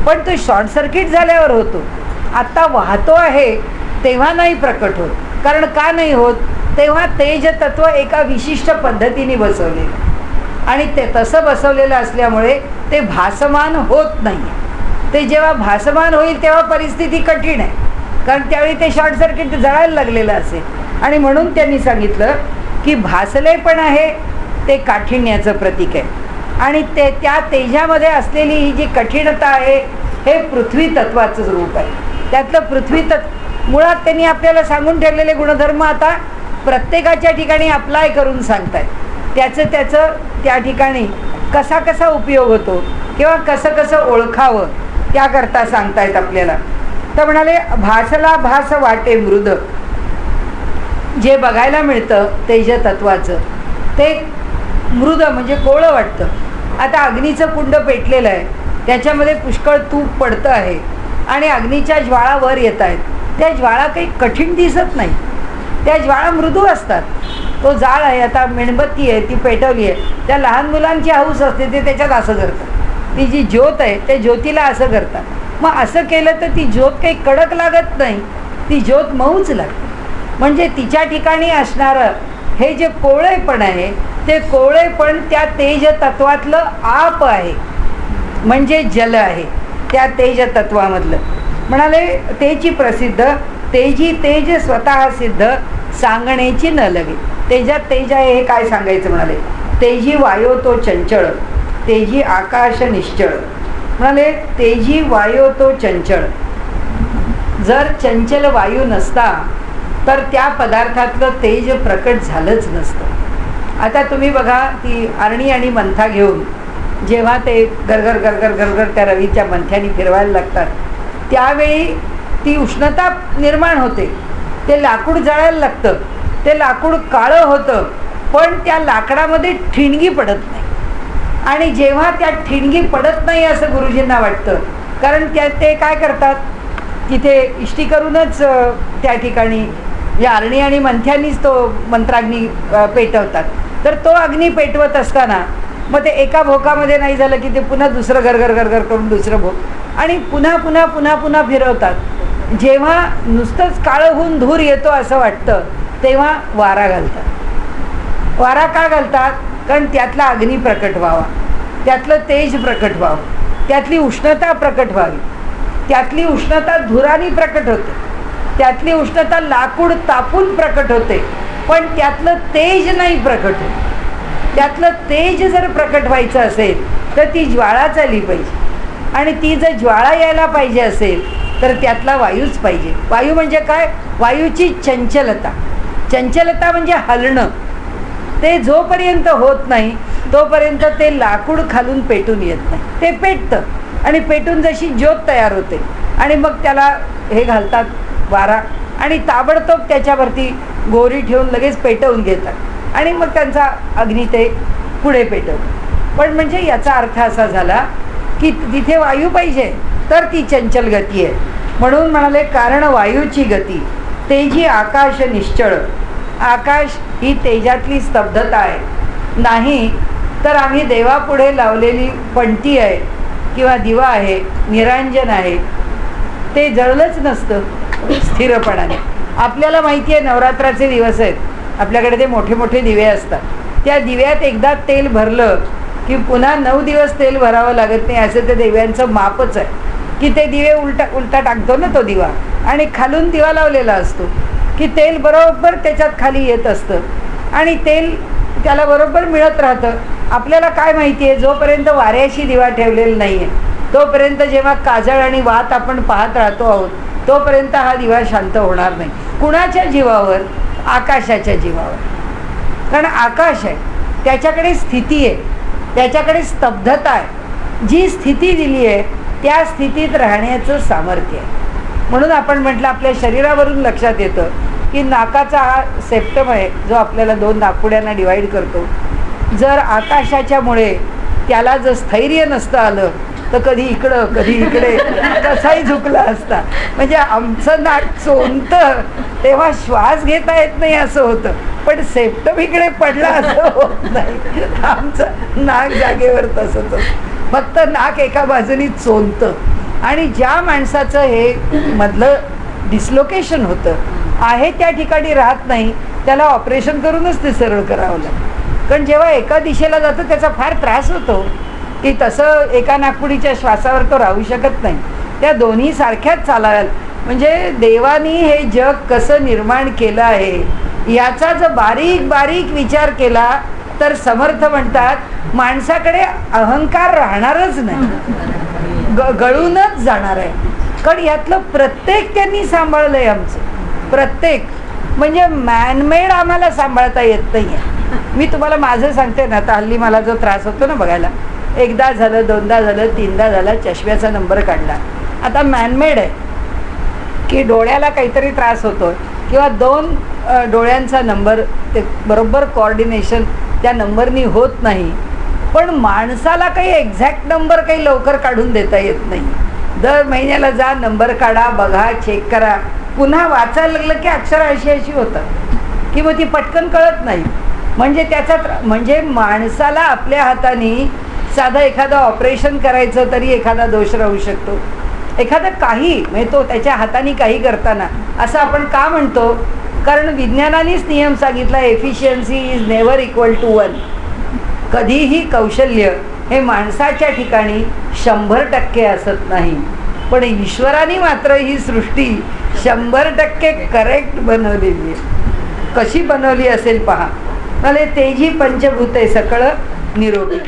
पण तो शॉर्ट सर्किट झाल्यावर होतो. आत्ता वाहतो आहे तेव्हा नाही प्रकट होत. कारण का नाही होत? तेव्हा तेज तत्व एका विशिष्ट पद्धतीने बसवलेलं, आणि ते तसं बसवलेलं असल्यामुळे ते भासमान होत नाही. ते जेव्हा भासमान होईल तेव्हा परिस्थिती कठीण आहे, कारण त्यावेळी ते शॉर्ट सर्किट जळायला लागलेलं असेल. आणि म्हणून त्यांनी सांगितलं की भासले पण आहे ते काठिण्याचं प्रतीक आहे, आणि ते त्या तेजामध्ये असलेली ही जी कठीणता आहे हे पृथ्वी तत्वाचं रूप आहे. त्यातलं पृथ्वी मुळात त्यांनी आपल्याला सांगून ठेवलेले गुणधर्म आता प्रत्येकाच्या ठिकाणी अप्लाय करून सांगतायत. त्याचं त्या ठिकाणी कसा कसा उपयोग होतो किंवा कसं कसं ओळखावं त्याकरता सांगतायत आपल्याला. तर म्हणाले भासला भास वाटे मृद. जे बघायला मिळतं तेज तत्वाचं ते मृद म्हणजे कोवळं वाटतं. आता अग्नीचं कुंड पेटलेलं आहे, त्याच्यामध्ये पुष्कळ तूप पडतं आहे आणि अग्नीच्या ज्वाळा वर येत आहेत. त्या ज्वाळा काही कठीण दिसत नाही, त्या ज्वाळा मृदू असतात. तो जाळ आहे, आता मेणबत्ती आहे ती पेटवली आहे, त्या लहान मुलांची हौस असते ते त्याच्यात असं करतात. ती जी ज्योत आहे त्या ज्योतीला असं करतात. मग असं केलं तर ती ज्योत काही कडक लागत नाही, ती ज्योत मऊच लागते. म्हणजे तिच्या ठिकाणी असणारं हे जे कोवळेपण आहे ते कोवळेपण त्या तेज तत्वातलं आप आहे, म्हणजे जल आहे त्या तेज तत्वामधलं. म्हणाले तेची प्रसिद्ध तेजी तेज स्वतः सिद्ध सांगण्याची न लगे. तेजात तेज आहे हे काय सांगायचं? म्हणाले तेजी वायो तो चंचळ, तेजी आकाश निश्चळ. म्हणाले तेजी वायो तो चंचळ. जर चंचल वायू नसता तर त्या पदार्थातलं तेज प्रकट झालंच नसतं. आता तुम्ही बघा ती आरणी आणि मंथा घेऊन जेव्हा ते गरगर गरगर गरगर त्या रवीच्या मंथ्याने फिरवायला लागतात त्यावेळी ती उष्णता निर्माण होते. ते लाकूड जळायला लागतं, ते लाकूड काळं होतं, पण त्या लाकडामध्ये ठिणगी पडत नाही. आणि जेव्हा त्या ठिणगी पडत नाही असं गुरुजींना वाटतं, कारण ते काय करतात तिथे इष्टी करूनच त्या ठिकाणी या आरणी आणि मंथ्यांनीच तो मंत्राग्नी पेटवतात. तर तो अग्नी पेटवत असताना मग ते एका भोकामध्ये नाही झालं की ते पुन्हा दुसरं गरगर गरगर करून दुसरं भोक आणि पुन्हा पुन्हा पुन्हा पुन्हा फिरवतात. जेव्हा नुसतंच काळं होऊन धूर येतो असं वाटतं तेव्हा वारा घालतात. वारा का घालतात? कारण त्यातला अग्नी प्रकट व्हावा, त्यातलं तेज प्रकट व्हावं, त्यातली उष्णता प्रकट व्हावी. त्यातली उष्णता धुराने प्रकट होते, त्यातली उष्णता लाकूड तापून प्रकट होते, पण त्यातलं तेज नाही प्रकट होत. त्यातलं तेज जर प्रकट व्हायचं असेल तर ती ज्वाळा चालली पाहिजे, आणि ती जर ज्वाळा यायला पाहिजे असेल तर त्यातला वायूच पाहिजे. वायू म्हणजे काय? वायूची चंचलता. चंचलता म्हणजे हलणं. ते जोपर्यंत होत नाही तोपर्यंत ते लाकूड खालून पेटून येत नाही. ते पेटतं आणि पेटून जशी ज्योत तयार होते आणि मग त्याला हे घालतात वारा, आणि ताबडतोब त्याच्यावरती गोरी ठेवून लगेच पेटवून घेतात आणि मग त्यांचा अग्नी ते पुढे पेटवतात. पण म्हणजे याचा अर्थ असा झाला की तिथे वायू पाहिजे तर ती चंचल गती आहे. म्हणून म्हणाले कारण वायूची गती तेजी आकाश निश्चळ. आकाश ही तेजातली स्तब्धता आहे. नाही तर आम्ही देवापुढे लावलेली पणती आहे किंवा दिवा आहे, निरांजन आहे, ते जळलंच नसतं स्थिरपणाने. आपल्याला माहिती आहे नवरात्राचे दिवस आहेत, आपल्याकडे ते मोठे मोठे दिवे असतात. त्या दिव्यात एकदा तेल भरलं की पुन्हा 9 दिवस तेल भरावं लागत नाही, असं ते दिव्यांचं मापच आहे. की ते दिवे उलटा टाकतो ना तो दिवा, आणि खालून दिवा लावलेला असतो की तेल बरोबर त्याच्यात खाली येत असतं आणि तेल त्याला बरोबर मिळत राहतं. आपल्याला काय माहिती आहे, जोपर्यंत वाऱ्याशी दिवा ठेवलेला नाही आहे तोपर्यंत जेव्हा काजळ आणि वात आपण पाहत राहतो आहोत तोपर्यंत हा दिवा शांत होणार नाही. कुणाच्या जीवावर? आकाशाच्या जीवावर. कारण आकाश आहे, त्याच्याकडे स्थिती आहे, त्याच्याकडे स्तब्धता आहे. जी स्थिती दिली आहे त्या स्थितीत राहण्याचं सामर्थ्य आहे. म्हणून आपण म्हटलं आपल्या शरीरावरून लक्षात येतं की नाकाचा हा सेप्टम आहे जो आपल्याला 2 नाकपुड्यांना डिवाईड करतो. जर आकाशाच्यामुळे त्याला जर स्थैर्य नसतं आलं तर कधी इकडं कधी इकडे कसाही झुकला असता. म्हणजे आमचं नाक चोंतं तेव्हा श्वास घेता येत नाही असं होतं, पण सेप्टम इकडे पडला असं होत नाही. आमचं नाक जागेवर तसंच असतं, फक्त नाक एका बाजूनी चोंतं. आणि ज्या माणसाचं हे मधलं डिस्लोकेशन होतं आहे त्या ठिकाणी राहत नाही, त्याला ऑपरेशन करूनच ते सरळ करावं लागतं. कारण जेव्हा एका दिशेला जातं त्याचा फार त्रास होतो, की तसं एका नाकपुडीच्या श्वासावर तो राहू शकत नाही. त्या दोन्ही सारख्याच चालाव्याल. म्हणजे देवानी हे जग कसं निर्माण केलं आहे याचा जर बारीक बारीक विचार केला तर समर्थ म्हणतात माणसाकडे अहंकार राहणारच नाही, गळूनच जाणार आहे. कारण यातलं प्रत्येक त्यांनी सांभाळलं आहे आमचं प्रत्येक. म्हणजे मॅनमेड आम्हाला सांभाळता येत नाही आहे. मी तुम्हाला माझं सांगते ना, आता हल्ली मला जो त्रास होतो ना बघायला, एकदा झालं, दोनदा झालं, तीनदा झालं, चष्म्याचा नंबर काढला. आता मॅनमेड आहे की डोळ्याला काहीतरी त्रास होतो किंवा दोन डोळ्यांचा नंबर ते बरोबर कोऑर्डिनेशन त्या नंबरनी होत नाही. पण माणसाला काही एक्झॅक्ट नंबर काही लवकर काढून देता येत नाही. दर महिन्याला जा, नंबर काढा, बघा, चेक करा. पुन्हा वाचायला लागलं की अक्षर अशी होतात की मग ती पटकन कळत नाही. म्हणजे त्याचा म्हणजे माणसाला आपल्या हाताने साधं एखादं ऑपरेशन करायचं तरी एखादा दोष राहू शकतो. एखादं काही म्हणजे तो त्याच्या हाताने काही करताना असं आपण का म्हणतो? कारण विज्ञानानेच नियम सांगितला, efficiency is never equal to 1. कधीही कौशल्य हे माणसाच्या ठिकाणी 100% असत नाही. पण ईश्वराने मात्र ही सृष्टी 100% करेक्ट बनवलेली आहे. कशी बनवली असेल पहा. मला तेजी पंचभूते सकळ निरोगी.